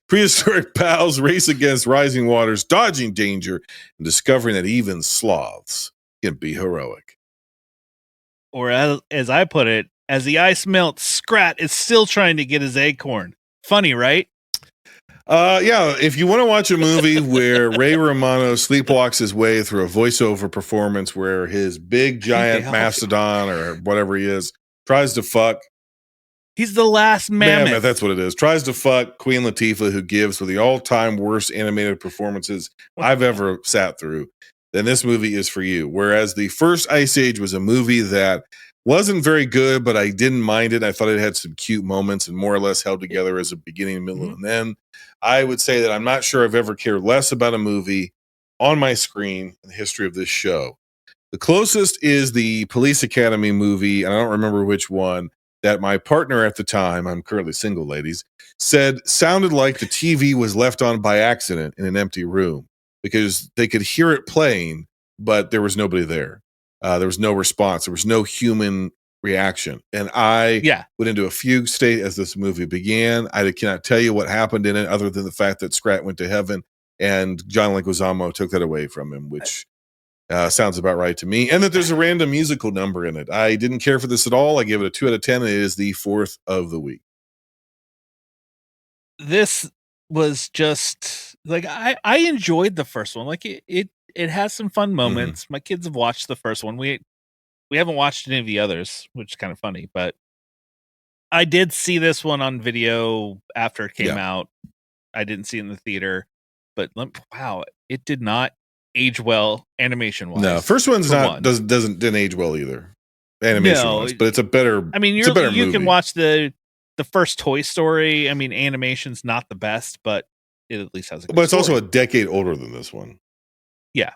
Speaker 1: Prehistoric pals race against rising waters, dodging danger, and discovering that even sloths can be heroic.
Speaker 2: Or as I put it, as the ice melts, Scrat is still trying to get his acorn. Funny, right?
Speaker 1: Yeah, if you want to watch a movie where Ray Romano sleepwalks his way through a voiceover performance where his big giant mastodon or whatever he is tries to fuck.
Speaker 2: He's the last mammoth.
Speaker 1: That's what it is. Tries to fuck Queen Latifah, who gives one of the all-time worst animated performances I've ever sat through. Then this movie is for you. Whereas the first Ice Age was a movie that wasn't very good, but I didn't mind it. I thought it had some cute moments and more or less held together as a beginning, middle, and end. I would say that I'm not sure I've ever cared less about a movie on my screen in the history of this show. The closest is the Police Academy movie, and I don't remember which one, that my partner at the time, I'm currently single, ladies, said sounded like the TV was left on by accident in an empty room because they could hear it playing, but there was nobody there. There was no response. There was no human reaction. And I went into a fugue state as this movie began. I cannot tell you what happened in it other than the fact that Scrat went to heaven and John Leguizamo took that away from him, which sounds about right to me. And that there's a random musical number in it. I didn't care for this at all. I gave it a 2 out of 10. It is the 4th of the week.
Speaker 2: this was just like I enjoyed the first one. Like it has some fun moments. My kids have watched the first one. We haven't watched any of the others, which is kind of funny, but I did see this one on video after it came out. I didn't see it in the theater, but wow, it did not age well animation wise.
Speaker 1: No, first one's didn't age well either, animation wise. But it's a better.
Speaker 2: I mean, you can watch the first Toy Story. I mean, animation's not the best, but it at least has a good
Speaker 1: But it's
Speaker 2: story.
Speaker 1: also a decade older than this one.
Speaker 2: Yeah.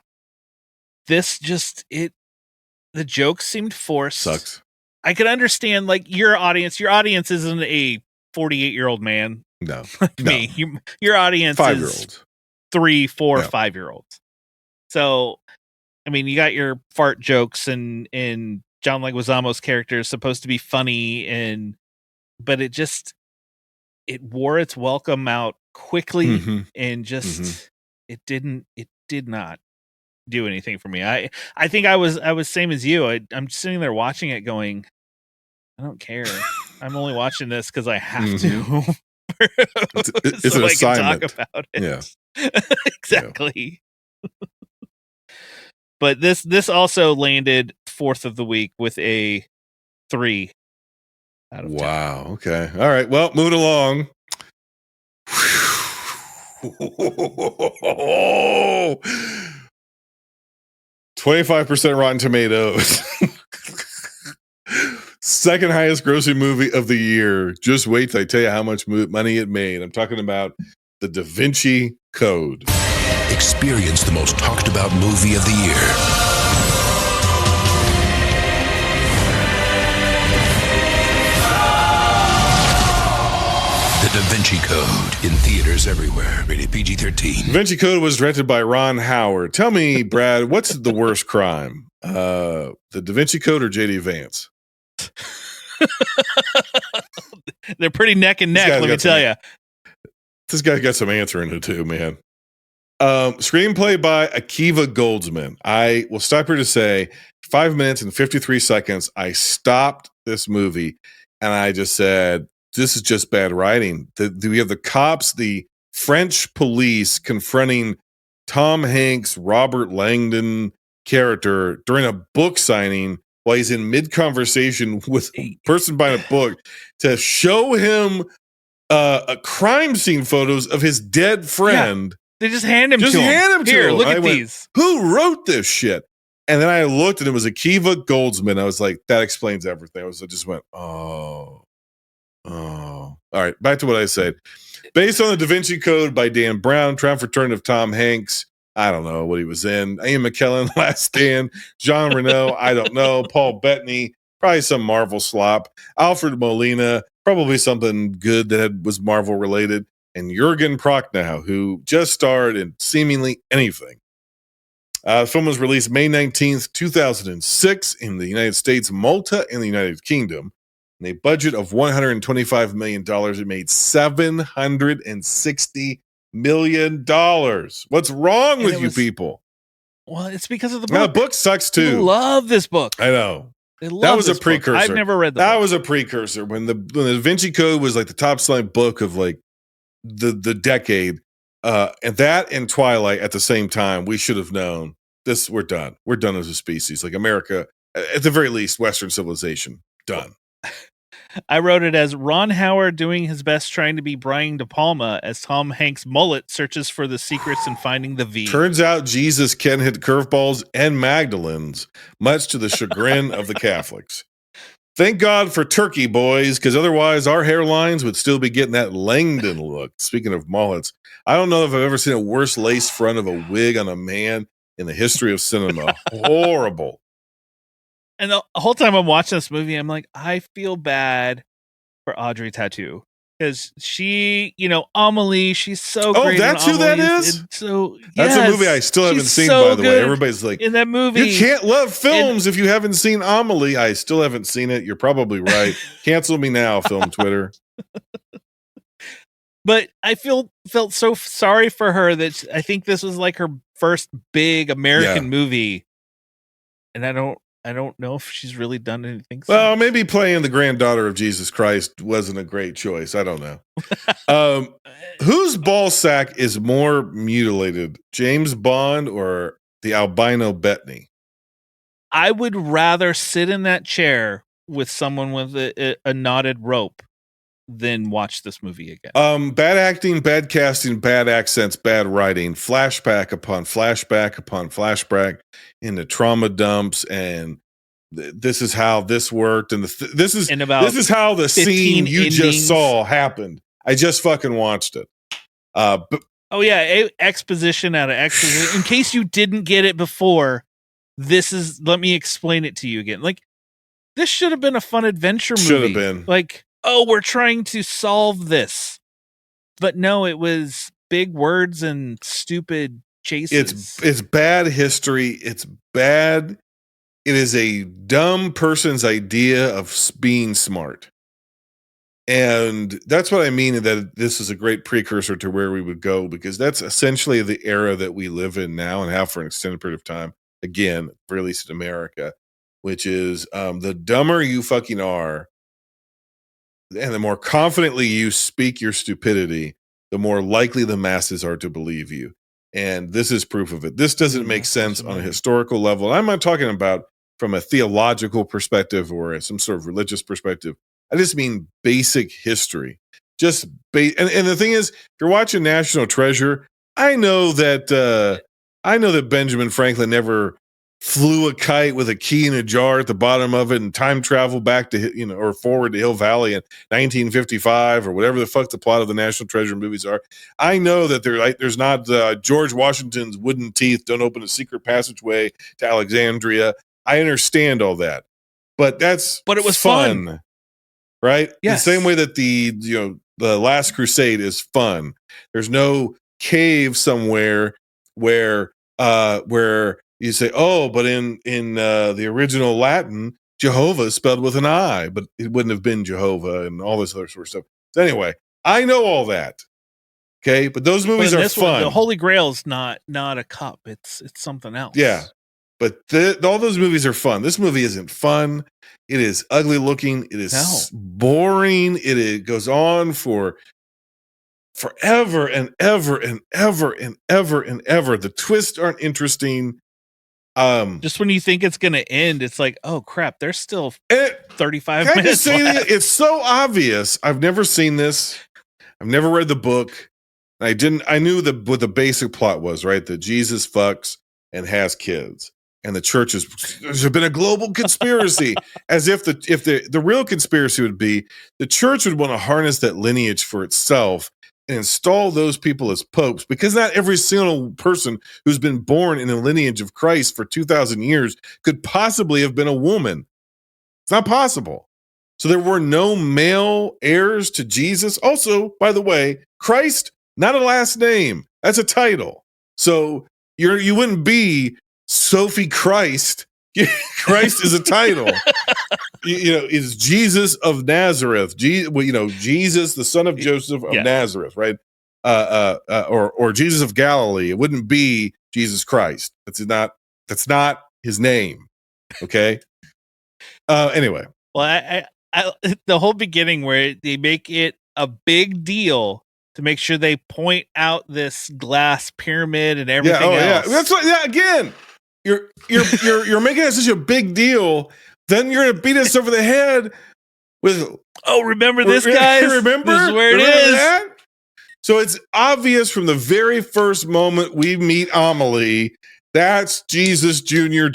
Speaker 2: This just the jokes seemed forced.
Speaker 1: Sucks.
Speaker 2: I could understand like your audience isn't a 48-year-old man.
Speaker 1: No.
Speaker 2: Like me. Your audience
Speaker 1: 5-year-olds.
Speaker 2: is 3, 4, 5-year-olds. So, I mean, you got your fart jokes and John Leguizamo's character is supposed to be funny but it wore its welcome out quickly and just it did not do anything for me. I think I was same as you. I'm sitting there watching it going, I don't care. I'm only watching this because I have to.
Speaker 1: It's
Speaker 2: so
Speaker 1: an
Speaker 2: I
Speaker 1: assignment.
Speaker 2: can talk about it.
Speaker 1: Yeah.
Speaker 2: Exactly. Yeah. But this also landed 4th of the week with a 3 out of 10.
Speaker 1: Wow. Okay. All right. Well, moving along. 25% Rotten Tomatoes. Second highest grossing movie of the year. Just wait till I tell you how much money it made. I'm talking about the Da Vinci Code.
Speaker 5: Experience the most talked about movie of the year. The Da Vinci Code, in theaters everywhere. Rated PG-13.
Speaker 1: Da Vinci Code was directed by Ron Howard. Tell me, Brad, what's the worst crime? The Da Vinci Code or J.D. Vance?
Speaker 2: They're pretty neck and neck, let me tell you.
Speaker 1: This guy's got some answering to do, man. Screenplay by Akiva Goldsman. I will stop here to say 5 minutes and 53 seconds. I stopped this movie and I just said, this is just bad writing. We have the cops, the French police confronting Tom Hanks, Robert Langdon character during a book signing while he's in mid-conversation with a person buying a book to show him a crime scene photos of his dead friend.
Speaker 2: Yeah, they just hand him to him. Here, look at these.
Speaker 1: Who wrote this shit? And then I looked and it was Akiva Goldsman. I was like, that explains everything. I just went, oh. All right, back to what I said. Based on the Da Vinci Code by Dan Brown, triumphant return of Tom Hanks. I don't know what he was in. Ian McKellen, Last Stand. Jean Reno, I don't know. Paul Bettany, probably some Marvel slop. Alfred Molina, probably something good that was Marvel related. And Jürgen Prochnow, who just starred in seemingly anything. The film was released May 19th, 2006 in the United States, Malta, and the United Kingdom. And a budget of $125 million. It made $760 million. What's wrong with you people?
Speaker 2: Well, it's because of the book.
Speaker 1: Now, the book sucks too.
Speaker 2: People love this book.
Speaker 1: I know.
Speaker 2: That
Speaker 1: was a precursor.
Speaker 2: I've never read
Speaker 1: that. That was a precursor when the Da Vinci Code was like the top selling book of like the decade. And that and Twilight at the same time, we should have known this. We're done. We're done as a species. Like America, at the very least, Western civilization, done.
Speaker 2: I wrote it as Ron Howard doing his best trying to be Brian De Palma as Tom Hanks' mullet searches for the secrets and finding the V.
Speaker 1: Turns out Jesus can hit curveballs and Magdalens, much to the chagrin of the Catholics. Thank God for turkey, boys, because otherwise our hairlines would still be getting that Langdon look. Speaking of mullets, I don't know if I've ever seen a worse lace front of a wig on a man in the history of cinema. Horrible.
Speaker 2: And the whole time I'm watching this movie, I'm like, I feel bad for Audrey Tautou because she, Amelie, she's so great.
Speaker 1: Oh, that's who that is?
Speaker 2: So
Speaker 1: that's a movie I still haven't seen, by the way. Everybody's like,
Speaker 2: in that movie.
Speaker 1: You can't love films if you haven't seen Amelie. I still haven't seen it. You're probably right. Cancel me now, film Twitter.
Speaker 2: But I felt so sorry for her that I think this was like her first big American movie. And I don't I don't know if she's really done anything.
Speaker 1: Well,
Speaker 2: since.
Speaker 1: maybe playing the granddaughter of Jesus Christ wasn't a great choice. I don't know. Whose ball sack is more mutilated, James Bond or the albino Bettany?
Speaker 2: I would rather sit in that chair with someone with a knotted rope than watch this movie again.
Speaker 1: Bad acting, bad casting, bad accents, bad writing, flashback upon flashback upon flashback into trauma dumps, and this is how this worked, and this is how the scene you just saw happened. I just fucking watched it. But
Speaker 2: exposition out of exposition. In case you didn't get it before, let me explain it to you again. Like, this should have been a fun adventure movie.
Speaker 1: Should have been.
Speaker 2: Like, oh, we're trying to solve this. But no, it was big words and stupid chases.
Speaker 1: It's bad history. It's bad. It is a dumb person's idea of being smart. And that's what I mean, that this is a great precursor to where we would go, because that's essentially the era that we live in now and have for an extended period of time. Again, for at least in America, which is the dumber you fucking are, and the more confidently you speak your stupidity, the more likely the masses are to believe you. And this is proof of it. This doesn't make sense on a historical level. And I'm not talking about from a theological perspective or some sort of religious perspective. I just mean basic history. And the thing is, if you're watching National Treasure, I know that Benjamin Franklin never flew a kite with a key in a jar at the bottom of it and time traveled back to, or forward to Hill Valley in 1955 or whatever the fuck the plot of the National Treasure movies are. I know that there's not George Washington's wooden teeth don't open a secret passageway to Alexandria. I understand all that, but it was fun. Right?
Speaker 2: Yes.
Speaker 1: The same way that the Last Crusade is fun. There's no cave somewhere where you say, oh, but in the original Latin, Jehovah is spelled with an I, but it wouldn't have been Jehovah and all this other sort of stuff. So anyway, I know all that. Okay, but those movies are fun.
Speaker 2: The Holy Grail is not a cup. It's something else.
Speaker 1: Yeah, but all those movies are fun. This movie isn't fun. It is ugly looking. It is boring. It goes on for forever and ever and ever and ever and ever. The twists aren't interesting.
Speaker 2: Just when you think it's going to end, it's like, oh crap, there's still 35 minutes left.
Speaker 1: It's so obvious. I've never seen this. I've never read the book. I knew what the basic plot was, right? That Jesus fucks and has kids. And the church there's been a global conspiracy, as if the real conspiracy would be the church would want to harness that lineage for itself and install those people as popes, because not every single person who's been born in a lineage of Christ for 2,000 years could possibly have been a woman. It's not possible. So there were no male heirs to Jesus. Also, by the way, Christ, not a last name. That's a title. So you wouldn't be Sophie Christ. Christ is a title. Is Jesus of Nazareth. Jesus, the son of Joseph of Nazareth, right? Or Jesus of Galilee. It wouldn't be Jesus Christ. That's not his name. Okay. Anyway.
Speaker 2: Well, I the whole beginning where they make it a big deal to make sure they point out this glass pyramid and everything else.
Speaker 1: That's what, again. You're making it such a big deal. Then you're gonna beat us over the head with,
Speaker 2: remember this, guys?
Speaker 1: Remember?
Speaker 2: This is where it is.
Speaker 1: That? So it's obvious from the very first moment we meet Amelie, that's Jesus Jr.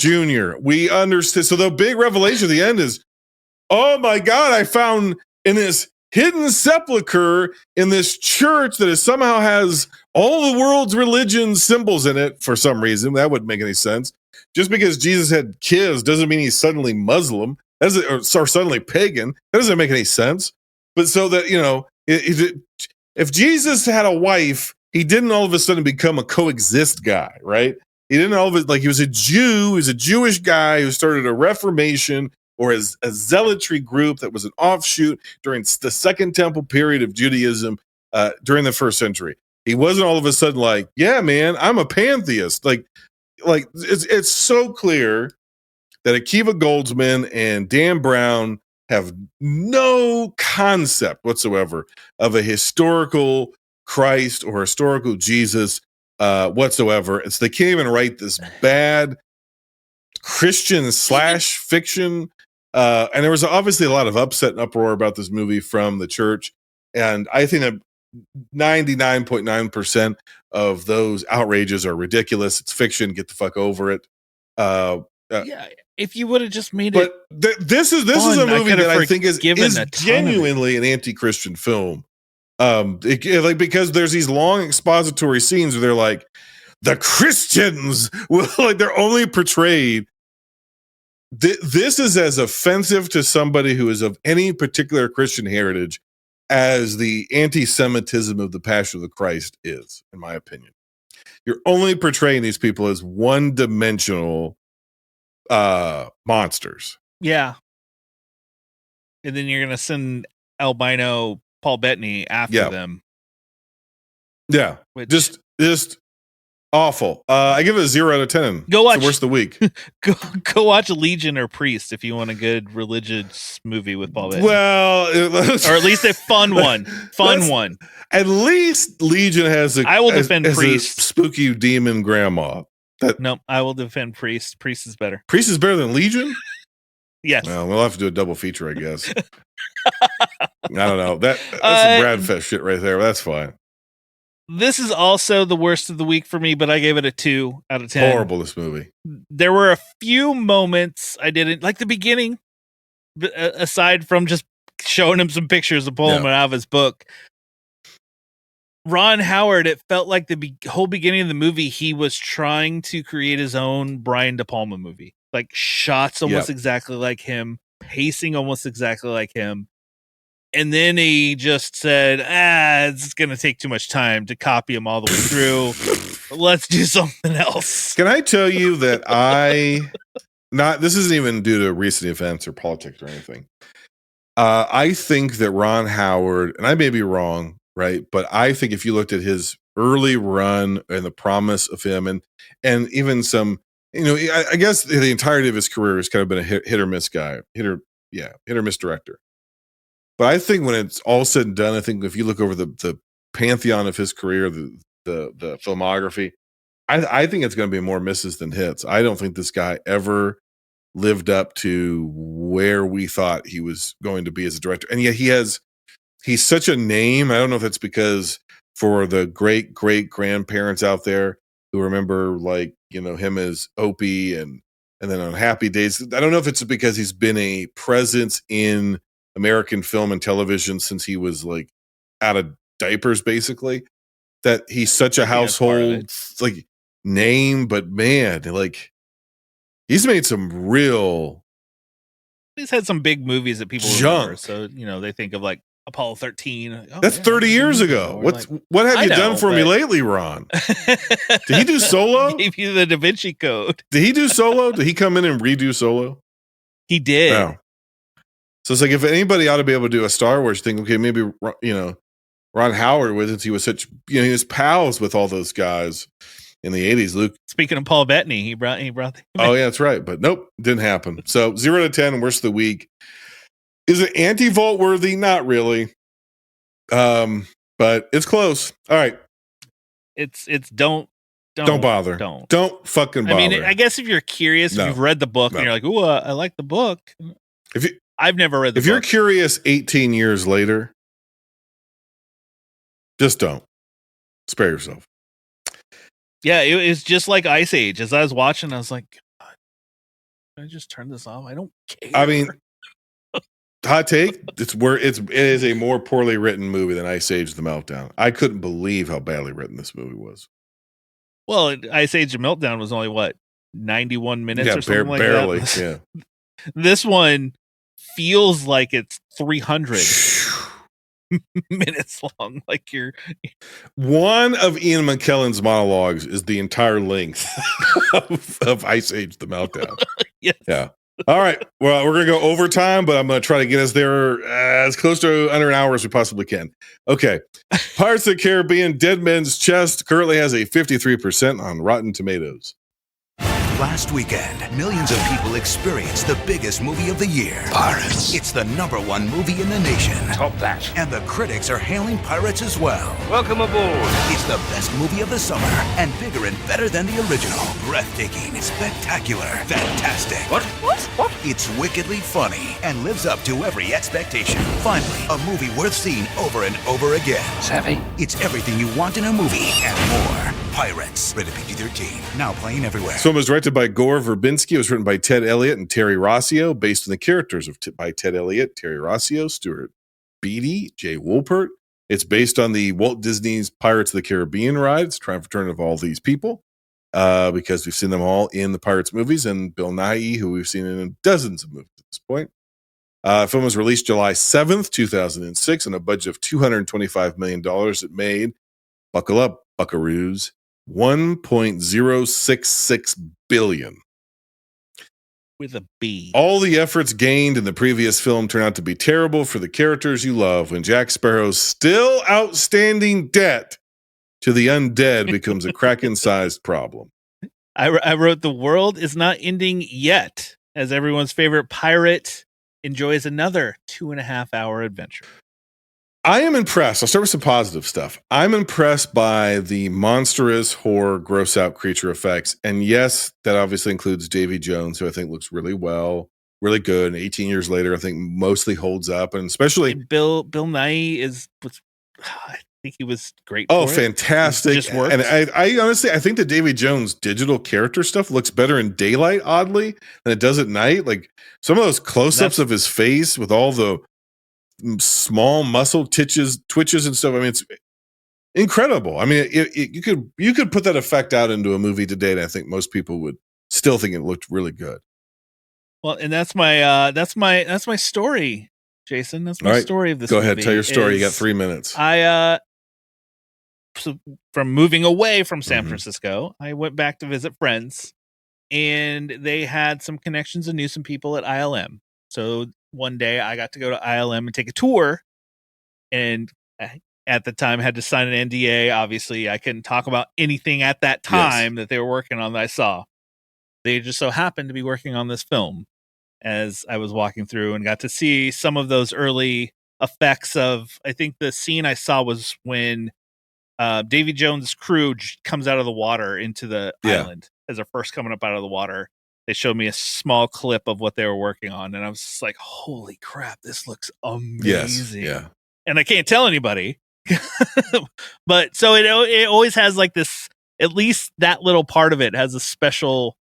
Speaker 1: We understand. So the big revelation at the end is, oh my God, I found in this hidden sepulcher in this church that somehow has all the world's religion symbols in it for some reason. That wouldn't make any sense. Just because Jesus had kids doesn't mean he's suddenly Muslim, or suddenly pagan. That doesn't make any sense. But so that, if Jesus had a wife, he didn't all of a sudden become a coexist guy, right? He didn't all of it, like he was a Jew, he was a Jewish guy who started a Reformation or a zealotry group that was an offshoot during the Second Temple period of Judaism during the first century. He wasn't all of a sudden like, yeah, man, I'm a pantheist. Like it's so clear that Akiva Goldsman and Dan Brown have no concept whatsoever of a historical Christ or historical Jesus whatsoever. They can't even write this bad Christian / fiction. And there was obviously a lot of upset and uproar about this movie from the church. And I think that 99.9% of those outrages are ridiculous. It's fiction. Get the fuck over it.
Speaker 2: Yeah, if you would have just made
Speaker 1: but
Speaker 2: it.
Speaker 1: This is a movie that I think is genuinely an anti-Christian film. Because there's these long expository scenes where they're like, the Christians will like they're only portrayed. This is as offensive to somebody who is of any particular Christian heritage as the anti-Semitism of the Passion of the Christ is, in my opinion. You're only portraying these people as one-dimensional monsters.
Speaker 2: Yeah. And then you're going to send albino Paul Bettany after them.
Speaker 1: Yeah. Just awful. I give it a 0 out of 10.
Speaker 2: Go watch
Speaker 1: it's the worst of the week.
Speaker 2: Go watch Legion or Priest if you want a good religious movie with Paul Bettany.
Speaker 1: Well,
Speaker 2: or at least a fun one. One.
Speaker 1: At least Legion has
Speaker 2: I will defend Priest.
Speaker 1: A spooky demon grandma.
Speaker 2: No, I will defend Priest. Priest is better.
Speaker 1: Priest is better than Legion?
Speaker 2: Yes.
Speaker 1: Well, we'll have to do a double feature, I guess. I don't know. That's some Brad Fest shit right there. That's fine.
Speaker 2: This is also the worst of the week for me, but I gave it a 2 out of 10.
Speaker 1: Horrible, this movie.
Speaker 2: There were a few moments I didn't like the beginning, aside from just showing him some pictures and pulling him out of his book. Ron Howard, it felt like the whole beginning of the movie, he was trying to create his own Brian De Palma movie. Like shots almost exactly like him, pacing almost exactly like him. And then he just said, it's going to take too much time to copy him all the way through. Let's do something else.
Speaker 1: Can I tell you that this isn't even due to recent events or politics or anything. I think that Ron Howard, and I may be wrong, right? But I think if you looked at his early run and the promise of him and even some, I guess the entirety of his career has kind of been a hit or miss guy, hit or miss director. But I think when it's all said and done, I think if you look over the pantheon of his career, the filmography, I think it's going to be more misses than hits. I don't think this guy ever lived up to where we thought he was going to be as a director. And yet he's such a name. I don't know if it's because for the great grandparents out there who remember him as Opie and then on Happy Days. I don't know if it's because he's been a presence in American film and television since he was like out of diapers, basically, that he's such a household name. But man, he's made some real.
Speaker 2: He's had some big movies that people remember, so they think of like Apollo 13.
Speaker 1: That's 30 years ago. What have you done for me lately, Ron? Did he do Solo?
Speaker 2: Gave you the Da Vinci Code.
Speaker 1: Did he do Solo? Did he come in and redo Solo?
Speaker 2: He did.
Speaker 1: Wow. So it's like if anybody ought to be able to do a Star Wars thing, okay, maybe Ron Howard was, he was such he was pals with all those guys in the 80s. Luke.
Speaker 2: Speaking of Paul Bettany, he brought
Speaker 1: oh yeah, that's right. But nope, didn't happen. So 0 to 10, worst of the week. Is it anti-vault worthy? Not really. But it's close. All right.
Speaker 2: It's don't
Speaker 1: bother. Don't fucking bother.
Speaker 2: I mean, I guess if you're curious, if you've read the book and you're like, ooh, I like the book. I've never read the book.
Speaker 1: If you're curious 18 years later, just don't. Spare yourself.
Speaker 2: Yeah, it was just like Ice Age. As I was watching, I was like, God, can I just turn this off? I don't care.
Speaker 1: I mean, hot take, it is a more poorly written movie than Ice Age: The Meltdown. I couldn't believe how badly written this movie was.
Speaker 2: Well, Ice Age: The Meltdown was only 91 minutes or something like
Speaker 1: barely,
Speaker 2: that.
Speaker 1: Yeah.
Speaker 2: This one feels like it's 300 minutes long. Like
Speaker 1: one of Ian McKellen's monologues is the entire length of Ice Age: The Meltdown.
Speaker 2: Yes.
Speaker 1: Yeah. All right. Well, we're going to go overtime, but I'm going to try to get us there as close to under an hour as we possibly can. Okay. Pirates of the Caribbean: Dead Man's Chest currently has a 53% on Rotten Tomatoes.
Speaker 9: Last weekend, millions of people experienced the biggest movie of the year.
Speaker 5: Pirates.
Speaker 9: It's the #1 movie in the nation.
Speaker 3: Top that.
Speaker 9: And the critics are hailing Pirates as well.
Speaker 3: Welcome aboard.
Speaker 9: It's the best movie of the summer, and bigger and better than the original. Breathtaking, spectacular, fantastic.
Speaker 3: What?
Speaker 9: It's wickedly funny and lives up to every expectation. Finally, a movie worth seeing over and over again.
Speaker 3: Savvy.
Speaker 9: It's everything you want in a movie and more. Pirates, rated PG-13, now playing everywhere.
Speaker 1: This film was directed by Gore Verbinski. It was written by Ted Elliott and Terry Rossio, based on the characters by Ted Elliott, Terry Rossio, Stuart Beatty, Jay Wolpert. It's based on the Walt Disney's Pirates of the Caribbean ride. It's Triumph Return of all these people, because we've seen them all in the Pirates movies, and Bill Nighy, who we've seen in dozens of movies at this point. The film was released July 7th, 2006, on a budget of $225 million. It made, buckle up, buckaroos, $1.066 billion.
Speaker 2: With a B.
Speaker 1: All the efforts gained in the previous film turn out to be terrible for the characters you love when Jack Sparrow's still outstanding debt to the undead becomes a kraken-sized problem.
Speaker 2: I wrote, the world is not ending yet, as everyone's favorite pirate enjoys another 2.5-hour adventure.
Speaker 1: I am impressed. I'll start with some positive stuff. I'm impressed by the monstrous horror, gross out creature effects. And yes, that obviously includes Davy Jones, who I think looks really good. And 18 years later, I think mostly holds up. And especially
Speaker 2: Bill Nighy I think he was great.
Speaker 1: Oh, fantastic.
Speaker 2: Just works.
Speaker 1: And I honestly, I think the Davy Jones digital character stuff looks better in daylight, oddly, than it does at night. Like some of those close-ups of his face with all the small muscle twitches and stuff. I mean, it's incredible. I mean, you could put that effect out into a movie today, and I think most people would still think it looked really good.
Speaker 2: Well, and that's my story, Jason. That's my story of this.
Speaker 1: Go ahead, tell your story. You got 3 minutes.
Speaker 2: So from moving away from San Francisco, I went back to visit friends, and they had some connections and knew some people at ILM. So one day I got to go to ILM and take a tour, and at the time had to sign an NDA. Obviously, I couldn't talk about anything at that time that they were working on that I saw. They just so happened to be working on this film as I was walking through, and got to see some of those early effects of, I think the scene I saw was when Davy Jones' crew comes out of the water into the island as they're first coming up out of the water. They showed me a small clip of what they were working on, and I was just like, holy crap, this looks amazing.
Speaker 1: Yes, yeah.
Speaker 2: And I can't tell anybody. But so it always has like this, at least that little part of it has a special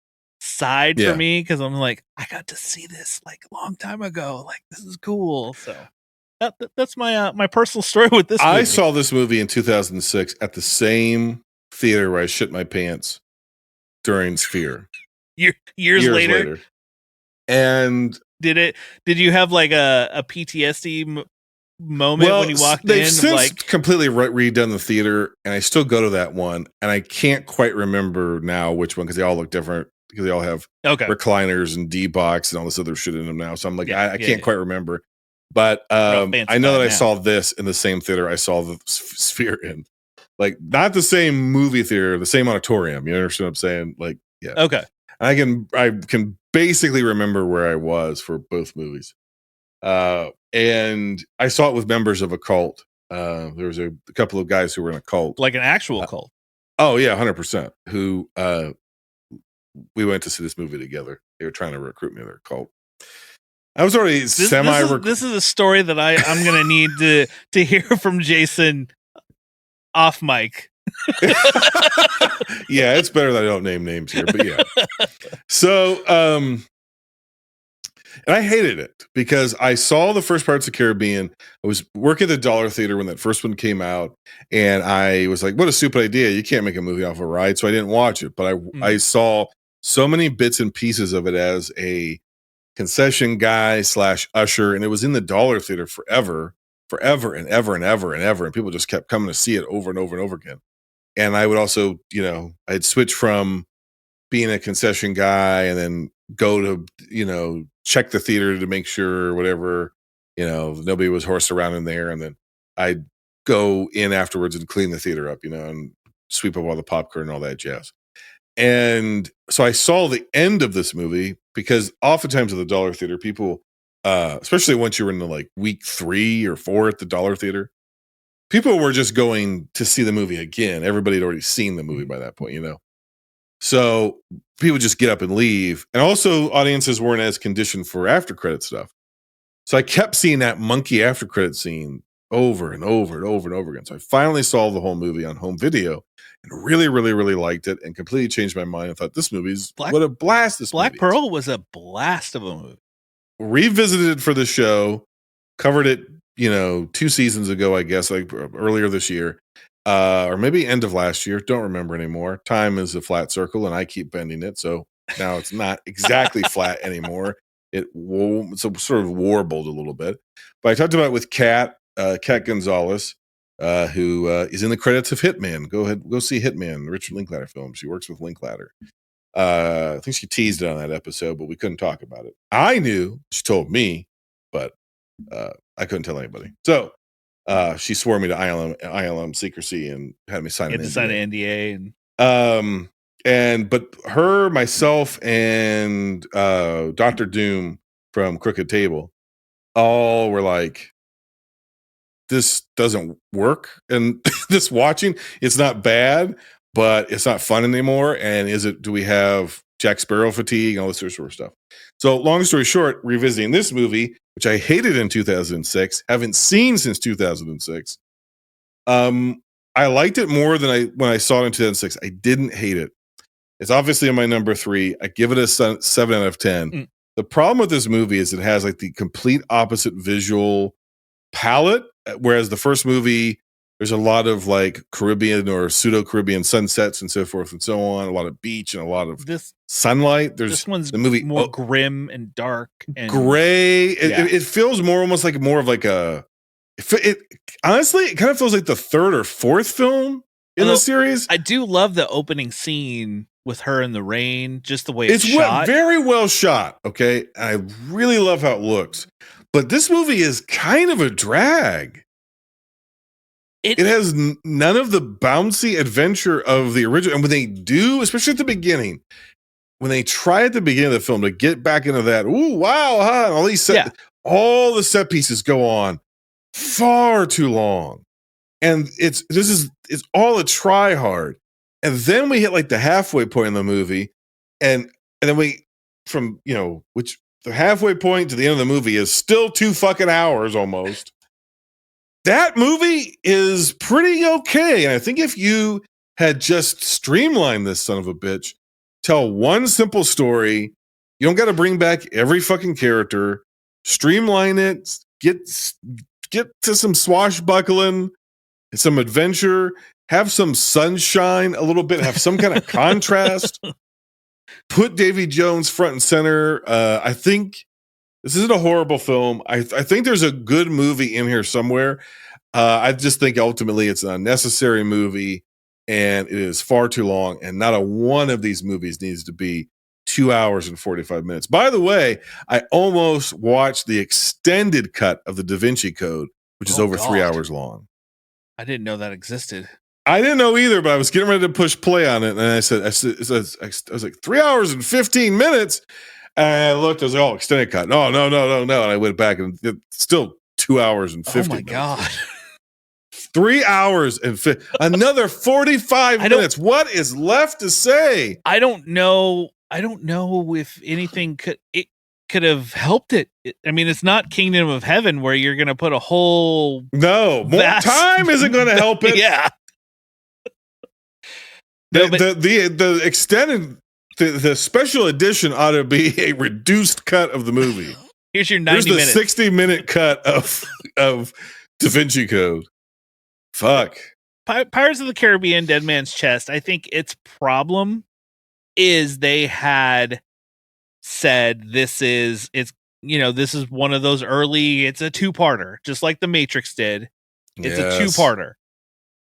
Speaker 2: side for me, because I'm like, I got to see this like a long time ago. Like, this is cool. So that's my my personal story with this movie.
Speaker 1: I saw this movie in 2006 at the same theater where I shit my pants during Sphere.
Speaker 2: Years later.
Speaker 1: And
Speaker 2: did you have like a PTSD moment when you walked in?
Speaker 1: They've since completely redone the theater, and I still go to that one, and I can't quite remember now which one, because they all look different, because they all have recliners and D-box and all this other shit in them now. So I'm like, I can't quite remember. But I know that I saw this in the same theater I saw the Sphere in. Like, not the same movie theater, the same auditorium. You understand what I'm saying? Like, yeah.
Speaker 2: Okay.
Speaker 1: I can basically remember where I was for both movies. And I saw it with members of a cult. There was a couple of guys who were in a cult.
Speaker 2: Like an actual cult.
Speaker 1: Oh yeah, 100%. Who we went to see this movie together. They were trying to recruit me to their cult. I was already
Speaker 2: This is a story that I'm gonna need to hear from Jason off mic.
Speaker 1: Yeah, it's better that I don't name names here, but yeah. So, and I hated it because I saw the first Pirates of the Caribbean. I was working at the Dollar Theater when that first one came out, and I was like, what a stupid idea. You can't make a movie off a ride. So I didn't watch it, but I saw so many bits and pieces of it as a concession guy / usher, and it was in the Dollar Theater forever and ever. And people just kept coming to see it over and over and over again. And I would also, I'd switch from being a concession guy and then go to, check the theater to make sure whatever, nobody was horsed around in there. And then I'd go in afterwards and clean the theater up, and sweep up all the popcorn and all that jazz. And so I saw the end of this movie because oftentimes at the Dollar Theater, people, especially once you were into like week 3 or 4 at the Dollar Theater, people were just going to see the movie again. Everybody had already seen the movie by that point, you know? So people just get up and leave. And also audiences weren't as conditioned for after credit stuff. So I kept seeing that monkey after credit scene over and over and over and over again. So I finally saw the whole movie on home video and really, really, really liked it and completely changed my mind. I thought this movie's what a blast this
Speaker 2: Black
Speaker 1: movie is.
Speaker 2: Pearl was a blast of a movie.
Speaker 1: Revisited it for the show, covered it, 2 seasons ago, I guess, like earlier this year, or maybe end of last year. Don't remember anymore. Time is a flat circle and I keep bending it. So now it's not exactly flat anymore. It's sort of warbled a little bit. But I talked about it with Kat Gonzalez, who is in the credits of Hitman. Go see Hitman, the Richard Linklater film. She works with Linklater. I think she teased it on that episode, but we couldn't talk about it. I knew, she told me, but I couldn't tell anybody. So she swore me to ILM secrecy and had me sign an
Speaker 2: NDA.
Speaker 1: But her, myself, and Dr. Doom from Crooked Table all were like, this doesn't work. And this watching, it's not bad, but it's not fun anymore. And do we have Jack Sparrow fatigue and all this sort of stuff? So long story short, revisiting this movie, which I hated in 2006, haven't seen since 2006. I liked it more than when I saw it in 2006. I didn't hate it. It's obviously in my number 3. I give it a 7 out of 10. The problem with this movie is it has like the complete opposite visual palette, whereas the first movie, there's a lot of like Caribbean or pseudo-Caribbean sunsets and so forth and so on, a lot of beach and a lot of sunlight.
Speaker 2: This one's
Speaker 1: the movie
Speaker 2: more grim and dark and
Speaker 1: gray. It feels almost like more of like honestly, it kind of feels like the 3rd or 4th film in the series.
Speaker 2: I do love the opening scene with her in the rain, just the way it's shot.
Speaker 1: Very well shot. Okay. I really love how it looks, but this movie is kind of a drag. It has none of the bouncy adventure of the original. And when they do, especially at the beginning, when they try at the beginning of the film to get back into that, ooh, wow, huh, all the set pieces go on far too long. And it's all a try hard. And then we hit like the halfway point in the movie. And then which the halfway point to the end of the movie is still 2 fucking hours almost. That movie is pretty okay. And I think if you had just streamlined this son of a bitch, tell one simple story, you don't got to bring back every fucking character, streamline it, get to some swashbuckling, some adventure, have some sunshine a little bit, have some kind of contrast, put Davy Jones front and center. I think this isn't a horrible film. I think there's a good movie in here somewhere. I just think ultimately it's an unnecessary movie and it is far too long. And not a one of these movies needs to be 2 hours and 45 minutes. By the way, I almost watched the extended cut of the Da Vinci Code, which is over 3 hours long.
Speaker 2: I didn't know that existed.
Speaker 1: I didn't know either, but I was getting ready to push play on it. And I was like 3 hours and 15 minutes. And I looked, I was like, extended cut. No. And I went back and it's still 2 hours and 50 minutes.
Speaker 2: Oh my God.
Speaker 1: 3 hours and another 45 minutes. What is left to say?
Speaker 2: I don't know if anything could have helped it. I mean, it's not Kingdom of Heaven where you're going to put a whole
Speaker 1: more time isn't going to help it.
Speaker 2: Yeah.
Speaker 1: The extended the special edition ought to be a reduced cut of the movie.
Speaker 2: Here's your 90 minutes.
Speaker 1: 60-minute cut of Da Vinci Code. Fuck.
Speaker 2: Pirates of the Caribbean, Dead Man's Chest. I think its problem is they had said this is one of those early, it's a 2-parter, just like The Matrix did. It's a 2-parter.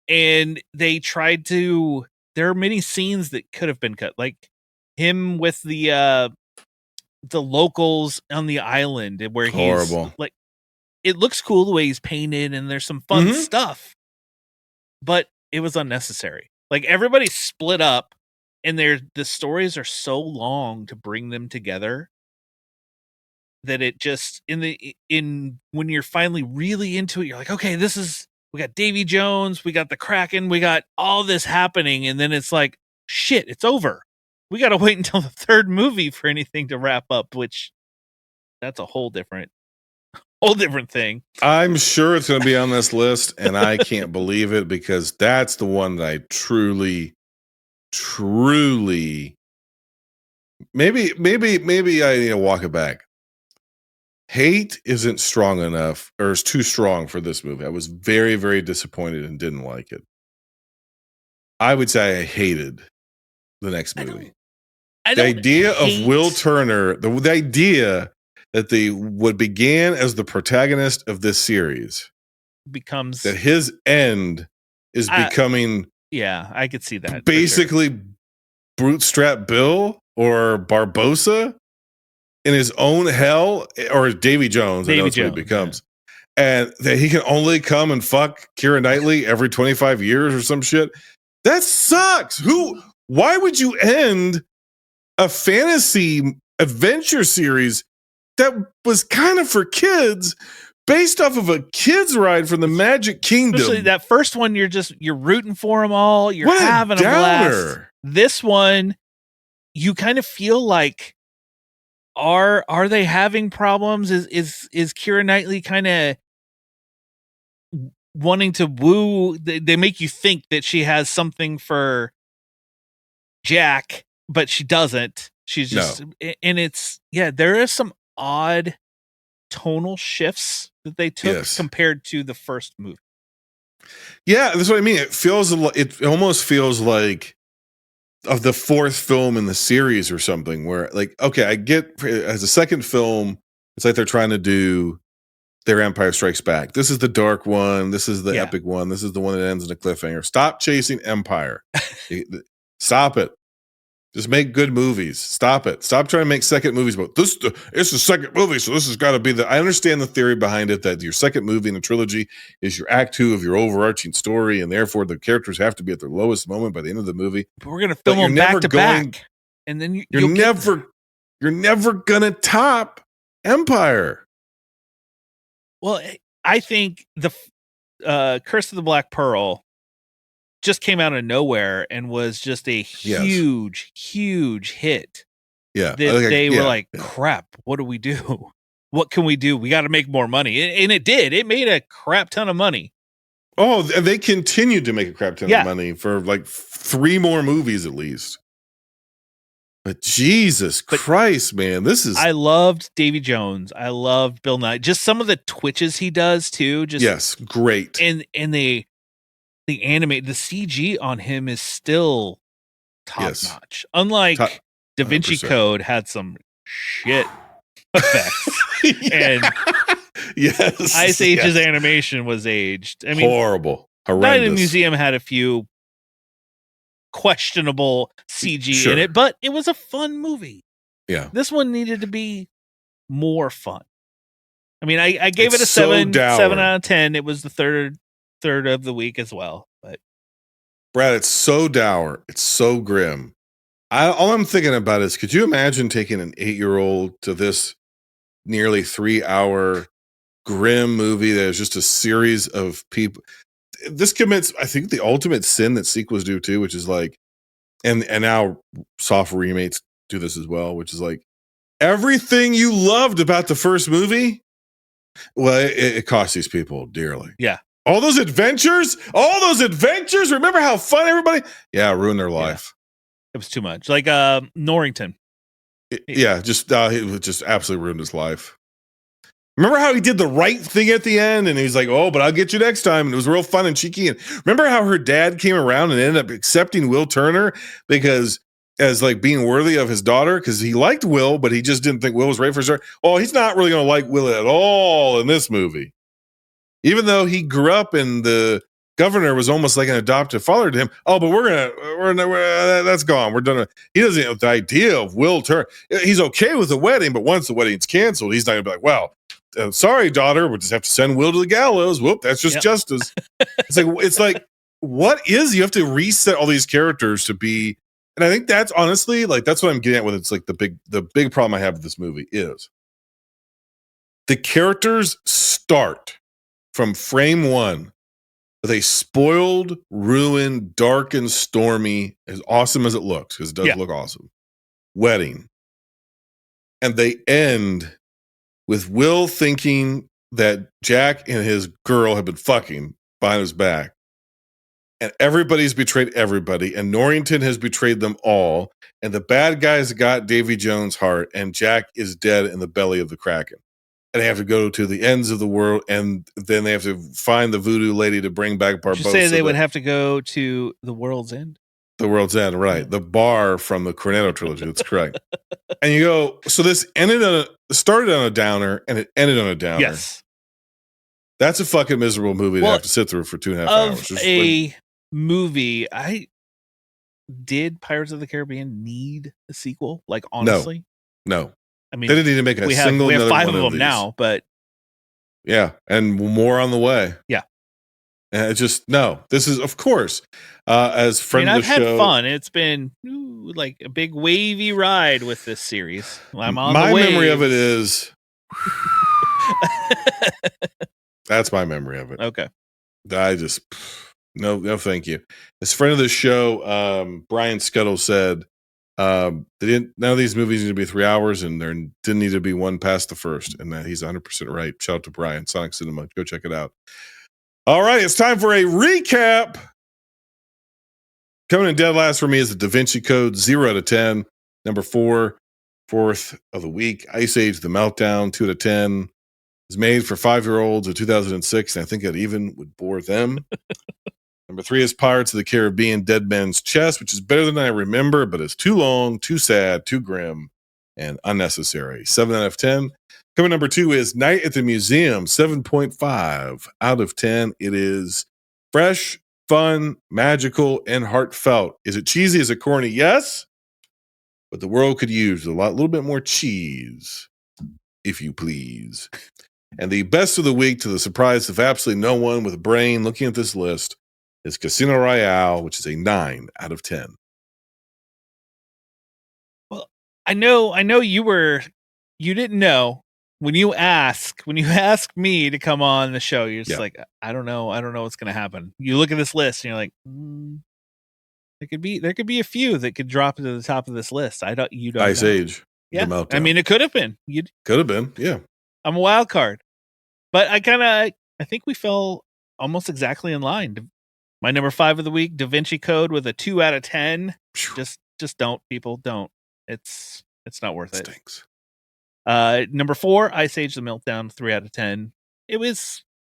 Speaker 2: And they tried to, there are many scenes that could have been cut, like him with the locals on the island where he's like, it looks cool the way he's painted and there's some fun stuff, but it was unnecessary. Like everybody split up and the stories are so long to bring them together that it just in when you're finally really into it, you're like, okay, we got Davy Jones, we got the Kraken, we got all this happening, and then it's like, shit, it's over. We got to wait until the third movie for anything to wrap up, which that's a whole different thing.
Speaker 1: I'm sure it's going to be on this list, and I can't believe it because that's the one that I truly maybe I need to walk it back. Hate isn't strong enough, or is too strong for this movie. I was very, very disappointed and didn't like it. I would say I hated the next movie. The idea of Will Turner, the idea that what began as the protagonist of this series
Speaker 2: becomes
Speaker 1: that his end is becoming.
Speaker 2: Yeah, I could see that.
Speaker 1: Basically, Bootstrap Bill or Barbosa in his own hell, or Davy Jones, that's what he becomes. Yeah. And that he can only come and fuck Keira Knightley every 25 years or some shit. That sucks. Why would you end a fantasy adventure series that was kind of for kids based off of a kid's ride from the Magic Kingdom?
Speaker 2: Especially that first one, you're rooting for them all. You're having a blast. This one, you kind of feel like, are they having problems? Is Keira Knightley kind of wanting to woo? They make you think that she has something for Jack, but she doesn't. She's just, and it's, there is some odd tonal shifts that they took compared to the first movie.
Speaker 1: Yeah, that's what I mean. It almost feels like of the fourth film in the series or something, where, like, okay, I get as a second film, it's like they're trying to do their Empire Strikes Back. This is the dark one. This is the epic one. This is the one that ends in a cliffhanger. Stop chasing Empire. Stop it. Just make good movies. Stop it. Stop trying to make second movies. But it's the second movie, so this has got to be I understand the theory behind it that your second movie in a trilogy is your act 2 of your overarching story, and therefore the characters have to be at their lowest moment by the end of the movie.
Speaker 2: But we're going to film them back to back, and then you're
Speaker 1: never going to top Empire.
Speaker 2: Well, I think the Curse of the Black Pearl just came out of nowhere and was just a huge hit.
Speaker 1: Yeah.
Speaker 2: They were like, crap, what do we do? What can we do? We got to make more money. And it did. It made a crap ton of money.
Speaker 1: Oh, and they continued to make a crap ton of money for like 3 more movies at least. But Jesus Christ, man, I
Speaker 2: loved Davy Jones. I loved Bill Nye. Just some of the twitches he does too.
Speaker 1: Great.
Speaker 2: And the CG on him is still top notch. Unlike Da Vinci Code had some shit effects. And Ice Age's animation was aged. I mean,
Speaker 1: horrible. Horrendous.
Speaker 2: Night in the Museum had a few questionable CG in it, but it was a fun movie.
Speaker 1: Yeah.
Speaker 2: This one needed to be more fun. I mean, I gave it a 7 out of 10. It was the third of the week as well. But
Speaker 1: Brad, it's so dour. It's so grim. All I'm thinking about is, could you imagine taking an 8-year-old to this nearly 3-hour grim movie that is just a series of people? This commits, I think, the ultimate sin that sequels do too, which is like, and now soft remakes do this as well, which is like, everything you loved about the first movie, well, it cost these people dearly.
Speaker 2: Yeah.
Speaker 1: All those adventures, remember how fun everybody? Yeah, ruined their life.
Speaker 2: It was too much. Like Norrington.
Speaker 1: He just absolutely ruined his life. Remember how he did the right thing at the end, and he was like, "Oh, but I'll get you next time." And it was real fun and cheeky. And remember how her dad came around and ended up accepting Will Turner because as like being worthy of his daughter, because he liked Will, but he just didn't think Will was right for his daughter. Oh, he's not really going to like Will at all in this movie, even though he grew up and the governor was almost like an adoptive father to him. Oh, but that's gone. We're done. He doesn't have the idea of Will Turner. He's okay with the wedding, but once the wedding's canceled, he's not going to be like, well, sorry, daughter, we'll just have to send Will to the gallows. Whoop, that's just justice. It's like, what is, you have to reset all these characters to be And I think that's honestly like that's what I'm getting at with it's like the big problem I have with this movie is the characters start from frame one with a spoiled, ruined, dark, and stormy, as awesome as it looks, because it does look awesome, wedding. And they end with Will thinking that Jack and his girl have been fucking behind his back. And everybody's betrayed everybody. And Norrington has betrayed them all. And the bad guys got Davy Jones' heart. And Jack is dead in the belly of the Kraken. And they have to go to the ends of the world. And then they have to find the voodoo lady to bring back Barbossa.
Speaker 2: Did you say they would have to go to the world's end?
Speaker 1: The world's end, right. Yeah. The bar from the Cornetto trilogy. That's correct. And you go, so this started on a downer and it ended on a downer.
Speaker 2: Yes.
Speaker 1: That's a fucking miserable movie to have to sit through for 2.5 hours.
Speaker 2: Just movie, did Pirates of the Caribbean need a sequel? Like, honestly?
Speaker 1: No.
Speaker 2: I mean,
Speaker 1: they didn't need to make we have
Speaker 2: 5 of them now, but
Speaker 1: yeah, and more on the way.
Speaker 2: Yeah.
Speaker 1: And it's just no. This is, of course, as friend of the show.
Speaker 2: I've had fun. It's been like a big wavy ride with this series. I'm on
Speaker 1: my
Speaker 2: the waves.
Speaker 1: memory of it is. That's my memory of it.
Speaker 2: Okay.
Speaker 1: I just no, thank you. As friend of the show, Brian Scuttle said none of these movies need to be 3 hours, and there didn't need to be one past the first, and that he's 100% right. Shout out to Brian, Sonic Cinema. Go check it out. All right, it's time for a recap. Coming in dead last for me is the Da Vinci Code, 0 out of 10. Number 4, fourth of the week, Ice Age, The Meltdown, 2 out of 10. It was made for 5-year-olds in 2006, and I think that even would bore them. Number 3 is Pirates of the Caribbean, Dead Man's Chest, which is better than I remember, but it's too long, too sad, too grim, and unnecessary. 7 out of 10. Coming number 2 is Night at the Museum, 7.5 out of 10. It is fresh, fun, magical, and heartfelt. Is it cheesy? Is it corny? Yes. But the world could use a little bit more cheese, if you please. And the best of the week, to the surprise of absolutely no one with a brain looking at this list, is Casino Royale, which is a 9 out of 10.
Speaker 2: Well, I know you didn't know when you ask me to come on the show, you're just like, I don't know what's going to happen. You look at this list and you're like, there could be a few that could drop to the top of this list. You don't
Speaker 1: Ice
Speaker 2: know.
Speaker 1: Age.
Speaker 2: Yeah. I mean, it could have been.
Speaker 1: Could have been. Yeah.
Speaker 2: I'm a wild card, but I think we fell almost exactly in line. My number 5 of the week, Da Vinci Code, with a 2 out of 10. Just don't, people, don't. It's not worth it.
Speaker 1: Stinks.
Speaker 2: Number 4, Ice Age, The Meltdown, 3 out of 10. It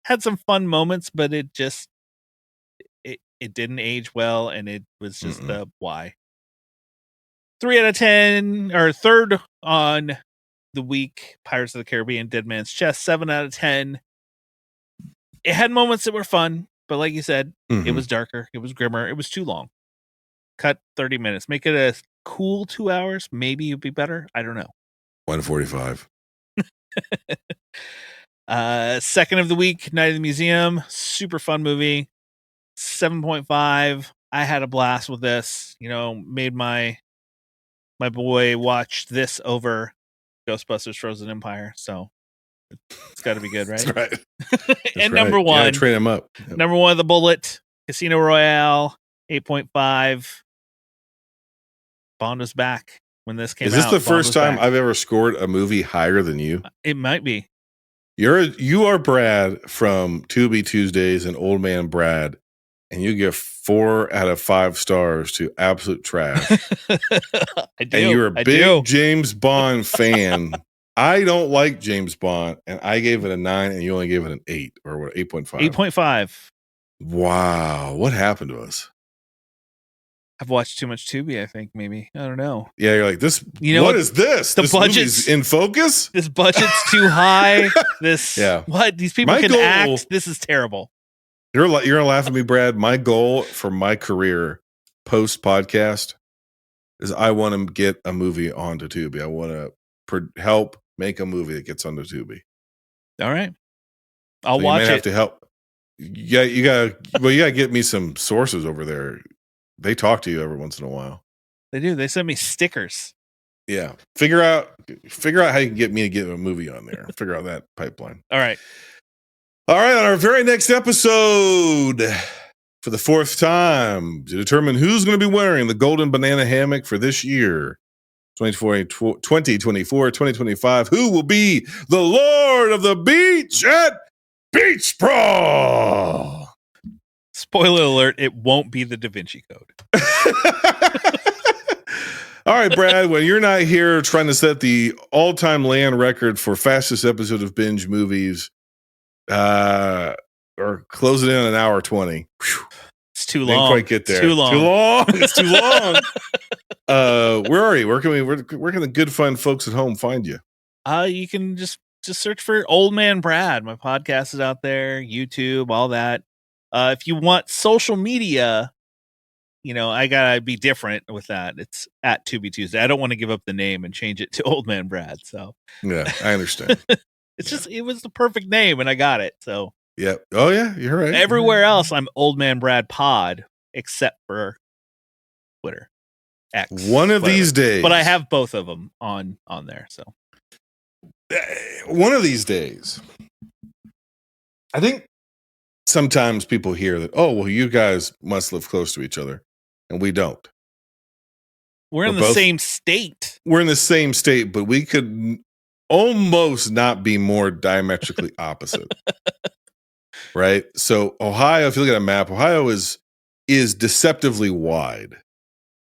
Speaker 2: had some fun moments, but it didn't age well, and it was just why. 3 out of 10, or third on the week, Pirates of the Caribbean, Dead Man's Chest, 7 out of 10. It had moments that were fun, but like you said, it was darker, it was grimmer, it was too long. Cut 30 minutes, make it a cool 2 hours. Maybe it'd be better. I don't know.
Speaker 1: 1:45.
Speaker 2: Second of the week, Night of the Museum, super fun movie, 7.5. I had a blast with this. Made my boy watch this over Ghostbusters Frozen Empire, so it's got to be good, right?
Speaker 1: That's right.
Speaker 2: And number 1,
Speaker 1: train him up. Yep.
Speaker 2: Number 1, The Bullet, Casino Royale, 8.5. Bond was back when this came out.
Speaker 1: Is this the first time I've ever scored a movie higher than you?
Speaker 2: It might be.
Speaker 1: You are Brad from Tubi Tuesdays and Old Man Brad, and you give 4 out of 5 stars to absolute trash.
Speaker 2: I do.
Speaker 1: And you're a big James Bond fan. I don't like James Bond, and I gave it a 9, and you only gave it an 8 or what? 8.5.
Speaker 2: 8.5.
Speaker 1: Wow, what happened to us?
Speaker 2: I've watched too much Tubi, I think, maybe. I don't know.
Speaker 1: Yeah, you're like, this. What is this?
Speaker 2: The
Speaker 1: this
Speaker 2: budget's
Speaker 1: in focus.
Speaker 2: This budget's too high. What? These people can act. This is terrible.
Speaker 1: You're gonna laugh at me, Brad. My goal for my career post podcast is I want to get a movie onto Tubi. I want to help make a movie that gets onto Tubi.
Speaker 2: All right, I'll watch it.
Speaker 1: You may have to help. Yeah, you gotta get me some sources over there. They talk to you every once in a while.
Speaker 2: They do. They send me stickers.
Speaker 1: Yeah. Figure out how you can get me to get a movie on there. Figure out that pipeline.
Speaker 2: All right.
Speaker 1: All right. On our very next episode, for the fourth time, to determine who's going to be wearing the golden banana hammock for this year, 2024, 2025, who will be the Lord of the Beach at Beach Sprawl?
Speaker 2: Spoiler alert, it won't be the Da Vinci Code.
Speaker 1: All right, Brad, when you're not here trying to set the all-time land record for fastest episode of Binge Movies, or close it in an hour 20. Whew.
Speaker 2: It's too long.
Speaker 1: Didn't quite get there.
Speaker 2: Too long.
Speaker 1: It's too long. Where are you? Where can the good fun folks at home find you?
Speaker 2: You can just search for Old Man Brad. My podcast is out there, YouTube, all that. If you want social media, I gotta be different with that. It's at To Be Tuesday. I don't want to give up the name and change it to Old Man Brad. So
Speaker 1: yeah, I understand.
Speaker 2: It was the perfect name, and I got it. So
Speaker 1: yeah. Oh yeah, you're right.
Speaker 2: Everywhere else, I'm Old Man Brad Pod, except for Twitter, X.
Speaker 1: One of these days,
Speaker 2: but I have both of them on there. So
Speaker 1: one of these days, I think sometimes people hear that, oh, well, you guys must live close to each other, and we don't.
Speaker 2: We're in the same state.
Speaker 1: We're in the same state, but we could almost not be more diametrically opposite. Right? So Ohio, if you look at a map, Ohio is deceptively wide.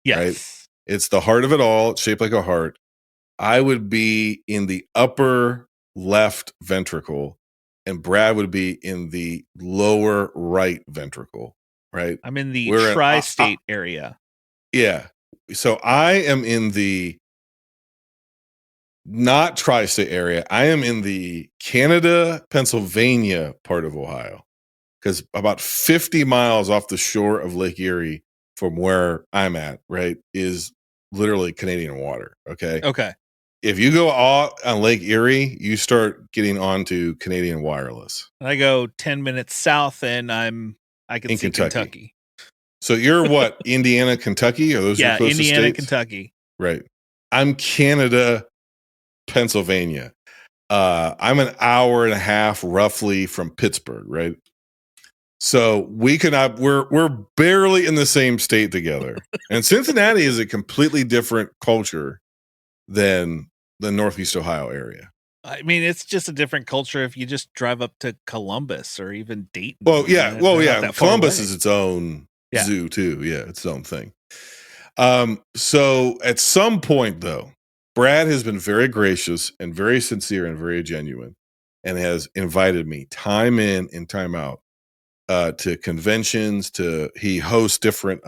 Speaker 2: Yes.
Speaker 1: Right? It's the heart of it all. It's shaped like a heart. I would be in the upper left ventricle, and Brad would be in the lower right ventricle, right?
Speaker 2: I'm in the tri-state area.
Speaker 1: Yeah. So I am in the not tri-state area. I am in the Canada, Pennsylvania part of Ohio, because about 50 miles off the shore of Lake Erie from where I'm at, right, is literally Canadian water. Okay. If you go out on Lake Erie, you start getting onto Canadian wireless.
Speaker 2: And I go 10 minutes south, and I can see Kentucky.
Speaker 1: So you're what? Indiana, Kentucky? Are those your closest
Speaker 2: Indiana,
Speaker 1: states?
Speaker 2: Kentucky.
Speaker 1: Right. I'm Canada, Pennsylvania. I'm an hour and a half roughly from Pittsburgh, right? So we're barely in the same state together. And Cincinnati is a completely different culture than the Northeast Ohio area.
Speaker 2: I mean, it's just a different culture if you just drive up to Columbus or even Dayton.
Speaker 1: Well, yeah. Columbus is its own zoo too. Yeah, it's its own thing. So at some point though, Brad has been very gracious and very sincere and very genuine, and has invited me time in and time out to conventions. He hosts different.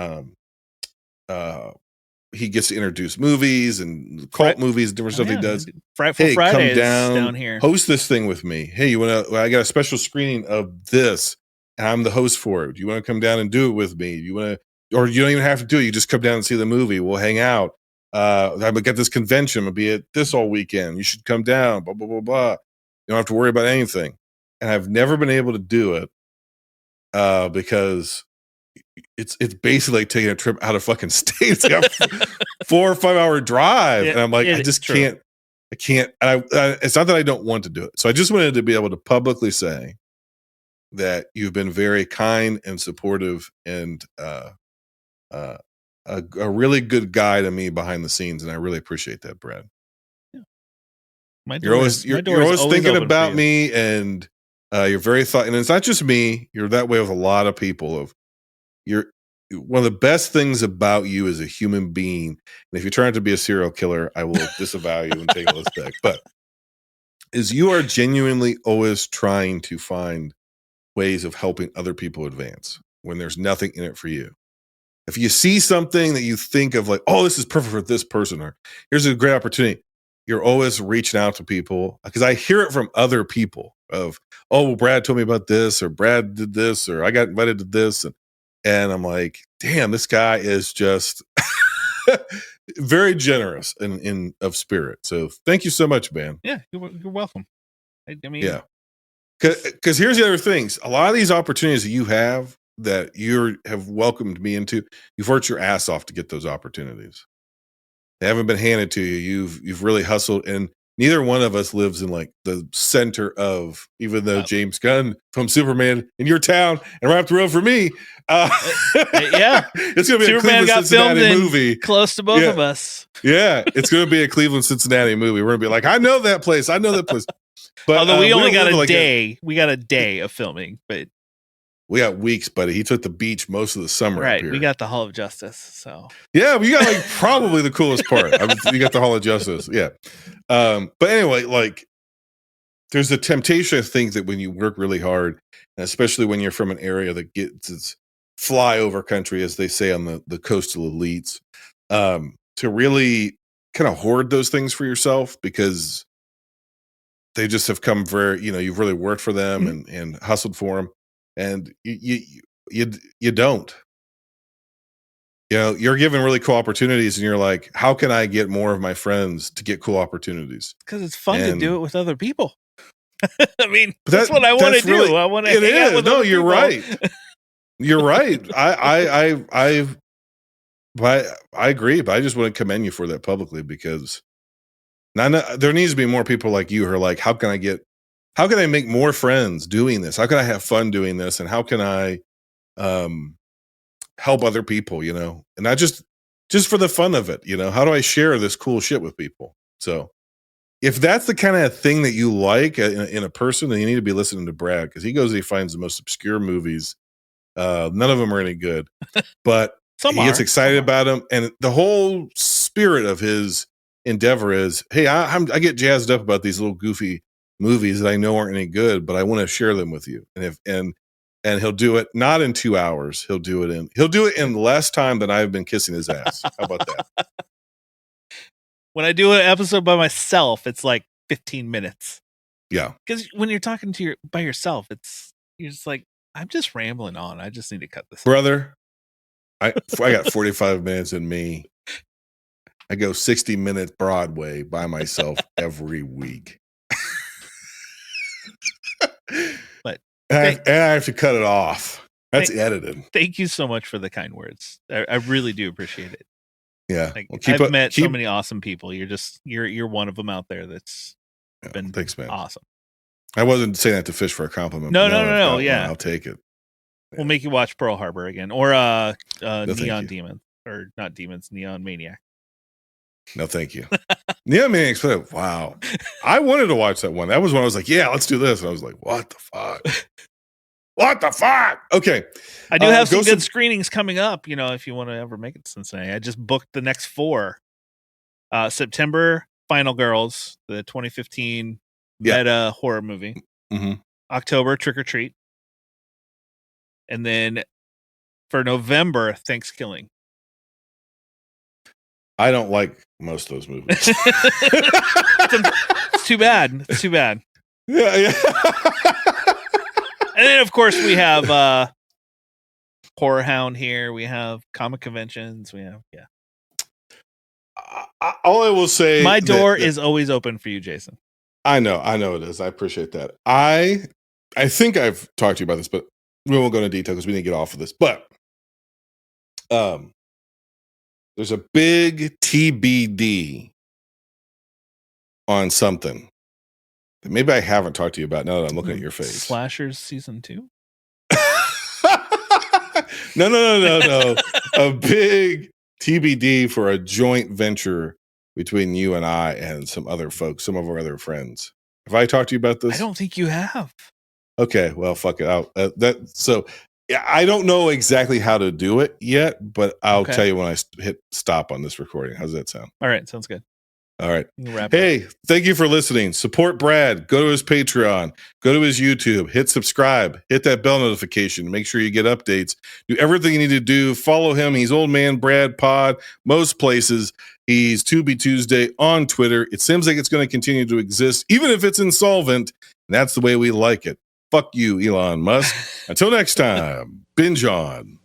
Speaker 1: He gets to introduce movies and cult movies, different stuff he does.
Speaker 2: Frightful Fridays
Speaker 1: come
Speaker 2: down here.
Speaker 1: Host this thing with me. Hey, you want to? I got a special screening of this, and I'm the host for it. Do you want to come down and do it with me? Do you want to, or you don't even have to do it. You just come down and see the movie. We'll hang out. I'm gonna get this convention. I'll be at this all weekend. You should come down. Blah blah blah blah. You don't have to worry about anything. And I've never been able to do it because it's basically like taking a trip out of fucking state. It's got 4 or 5 hour drive, and I'm like, I just can't. I can't. And it's not that I don't want to do it. So I just wanted to be able to publicly say that you've been very kind and supportive, and a really good guy to me behind the scenes, and I really appreciate that, Brad.
Speaker 2: Yeah.
Speaker 1: You're always thinking about me, and you're very and it's not just me. You're that way with a lot of people. You're one of the best things about you as a human being. And if you're trying to be a serial killer, I will disavow you and take a list back. But is you are genuinely always trying to find ways of helping other people advance when there's nothing in it for you. If you see something that you think of like, oh, this is perfect for this person, or here's a great opportunity, you're always reaching out to people, because I hear it from other people of, oh, well, Brad told me about this, or Brad did this, or I got invited to this. And I'm like, damn, this guy is just very generous in of spirit. So thank you so much, man.
Speaker 2: Yeah, you're welcome. I mean,
Speaker 1: yeah. Because here's the other things. A lot of these opportunities that you have that you have welcomed me into, you've worked your ass off to get those opportunities. They haven't been handed to you. You've really hustled, and neither one of us lives in like the center of, even though James Gunn from Superman in your town and right up the road for me.
Speaker 2: Yeah,
Speaker 1: it's gonna be
Speaker 2: Superman
Speaker 1: a Cleveland
Speaker 2: got
Speaker 1: Cincinnati
Speaker 2: filmed
Speaker 1: movie
Speaker 2: close to both of us.
Speaker 1: Yeah, it's gonna be a Cleveland Cincinnati movie. We're gonna be like, I know that place. But
Speaker 2: although we only got a
Speaker 1: day,
Speaker 2: we got a day of filming, but
Speaker 1: we got weeks, buddy. He took the beach most of the summer.
Speaker 2: Right,
Speaker 1: up here.
Speaker 2: we got the Hall of Justice. So
Speaker 1: yeah, we got like probably the coolest part. You got the Hall of Justice. Yeah, but anyway, like there's a temptation, I think, that when you work really hard, and especially when you're from an area that gets its flyover country, as they say on the coastal elites, to really kind of hoard those things for yourself because they just have come very, you've really worked for them and hustled for them, and you don't. You're given really cool opportunities, and you're like, how can I get more of my friends to get cool opportunities?
Speaker 2: Because it's fun to do it with other people. I mean, that's what I want to
Speaker 1: really,
Speaker 2: do. I want to hang out with other
Speaker 1: you're
Speaker 2: people.
Speaker 1: Right. You're right. I agree, but I just want to commend you for that publicly, because there needs to be more people like you who are like, how can I make more friends doing this? How can I have fun doing this? And how can I help other people, and not just for the fun of it, how do I share this cool shit with people? So if that's the kind of thing that you like in a person, then you need to be listening to Brad, because he goes and he finds the most obscure movies. None of them are any good, but he gets excited about them. And the whole spirit of his endeavor is, hey, I get jazzed up about these little goofy movies that I know aren't any good, but I want to share them with you. And he'll do it not in 2 hours. He'll do it in less time than I've been kissing his ass. How about that?
Speaker 2: When I do an episode by myself, it's like 15 minutes.
Speaker 1: Yeah.
Speaker 2: Because when you're talking by yourself, you're just like, I'm just rambling on. I just need to cut this.
Speaker 1: Brother, I got 45 minutes in me. I go 60 minutes Broadway by myself every week.
Speaker 2: But
Speaker 1: and I have to cut it off. That's edited.
Speaker 2: Thank you so much for the kind words. I really do appreciate it.
Speaker 1: Yeah.
Speaker 2: Like, I've met so many awesome people. You're one of them out there that's been
Speaker 1: thanks, man.
Speaker 2: Awesome.
Speaker 1: I wasn't saying that to fish for a compliment.
Speaker 2: No. Yeah.
Speaker 1: I'll take it. Yeah.
Speaker 2: We'll make you watch Pearl Harbor again, or Neon Demon, or not Demons, Neon Maniac.
Speaker 1: No, thank you. Neon Maniac's wow. I wanted to watch that one. That was when I was like, yeah, let's do this. And I was like, what the fuck? What the fuck? Okay.
Speaker 2: I do have some good screenings coming up, if you want to ever make it to Cincinnati. I just booked the next 4. September, Final Girls, the 2015 meta horror movie.
Speaker 1: Mm-hmm.
Speaker 2: October, Trick or Treat. And then for November, Thanksgiving.
Speaker 1: I don't like most of those movies.
Speaker 2: It's too bad. It's too bad.
Speaker 1: Yeah.
Speaker 2: And then, of course, we have Horror Hound here. We have comic conventions. We have,
Speaker 1: all I will say,
Speaker 2: my door is always open for you, Jason.
Speaker 1: I know it is. I appreciate that. I think I've talked to you about this, but we won't go into detail because we need to get off of this. But there's a big TBD on something that maybe I haven't talked to you about now that I'm looking at your face.
Speaker 2: Slashers season 2?
Speaker 1: No. A big TBD for a joint venture between you and I and some other folks, some of our other friends. Have I talked to you about this?
Speaker 2: I don't think you have.
Speaker 1: Okay, well, fuck it out. I don't know exactly how to do it yet, but I'll tell you when I hit stop on this recording. How's that sound?
Speaker 2: All right, sounds good.
Speaker 1: All right. Hey, thank you for listening. Support Brad. Go to his Patreon. Go to his YouTube. Hit subscribe. Hit that bell notification. Make sure you get updates. Do everything you need to do. Follow him. He's Old Man Brad Pod. Most places. He's Tubi Tuesday on Twitter. It seems like it's going to continue to exist, even if it's insolvent. And that's the way we like it. Fuck you, Elon Musk. Until next time, binge on.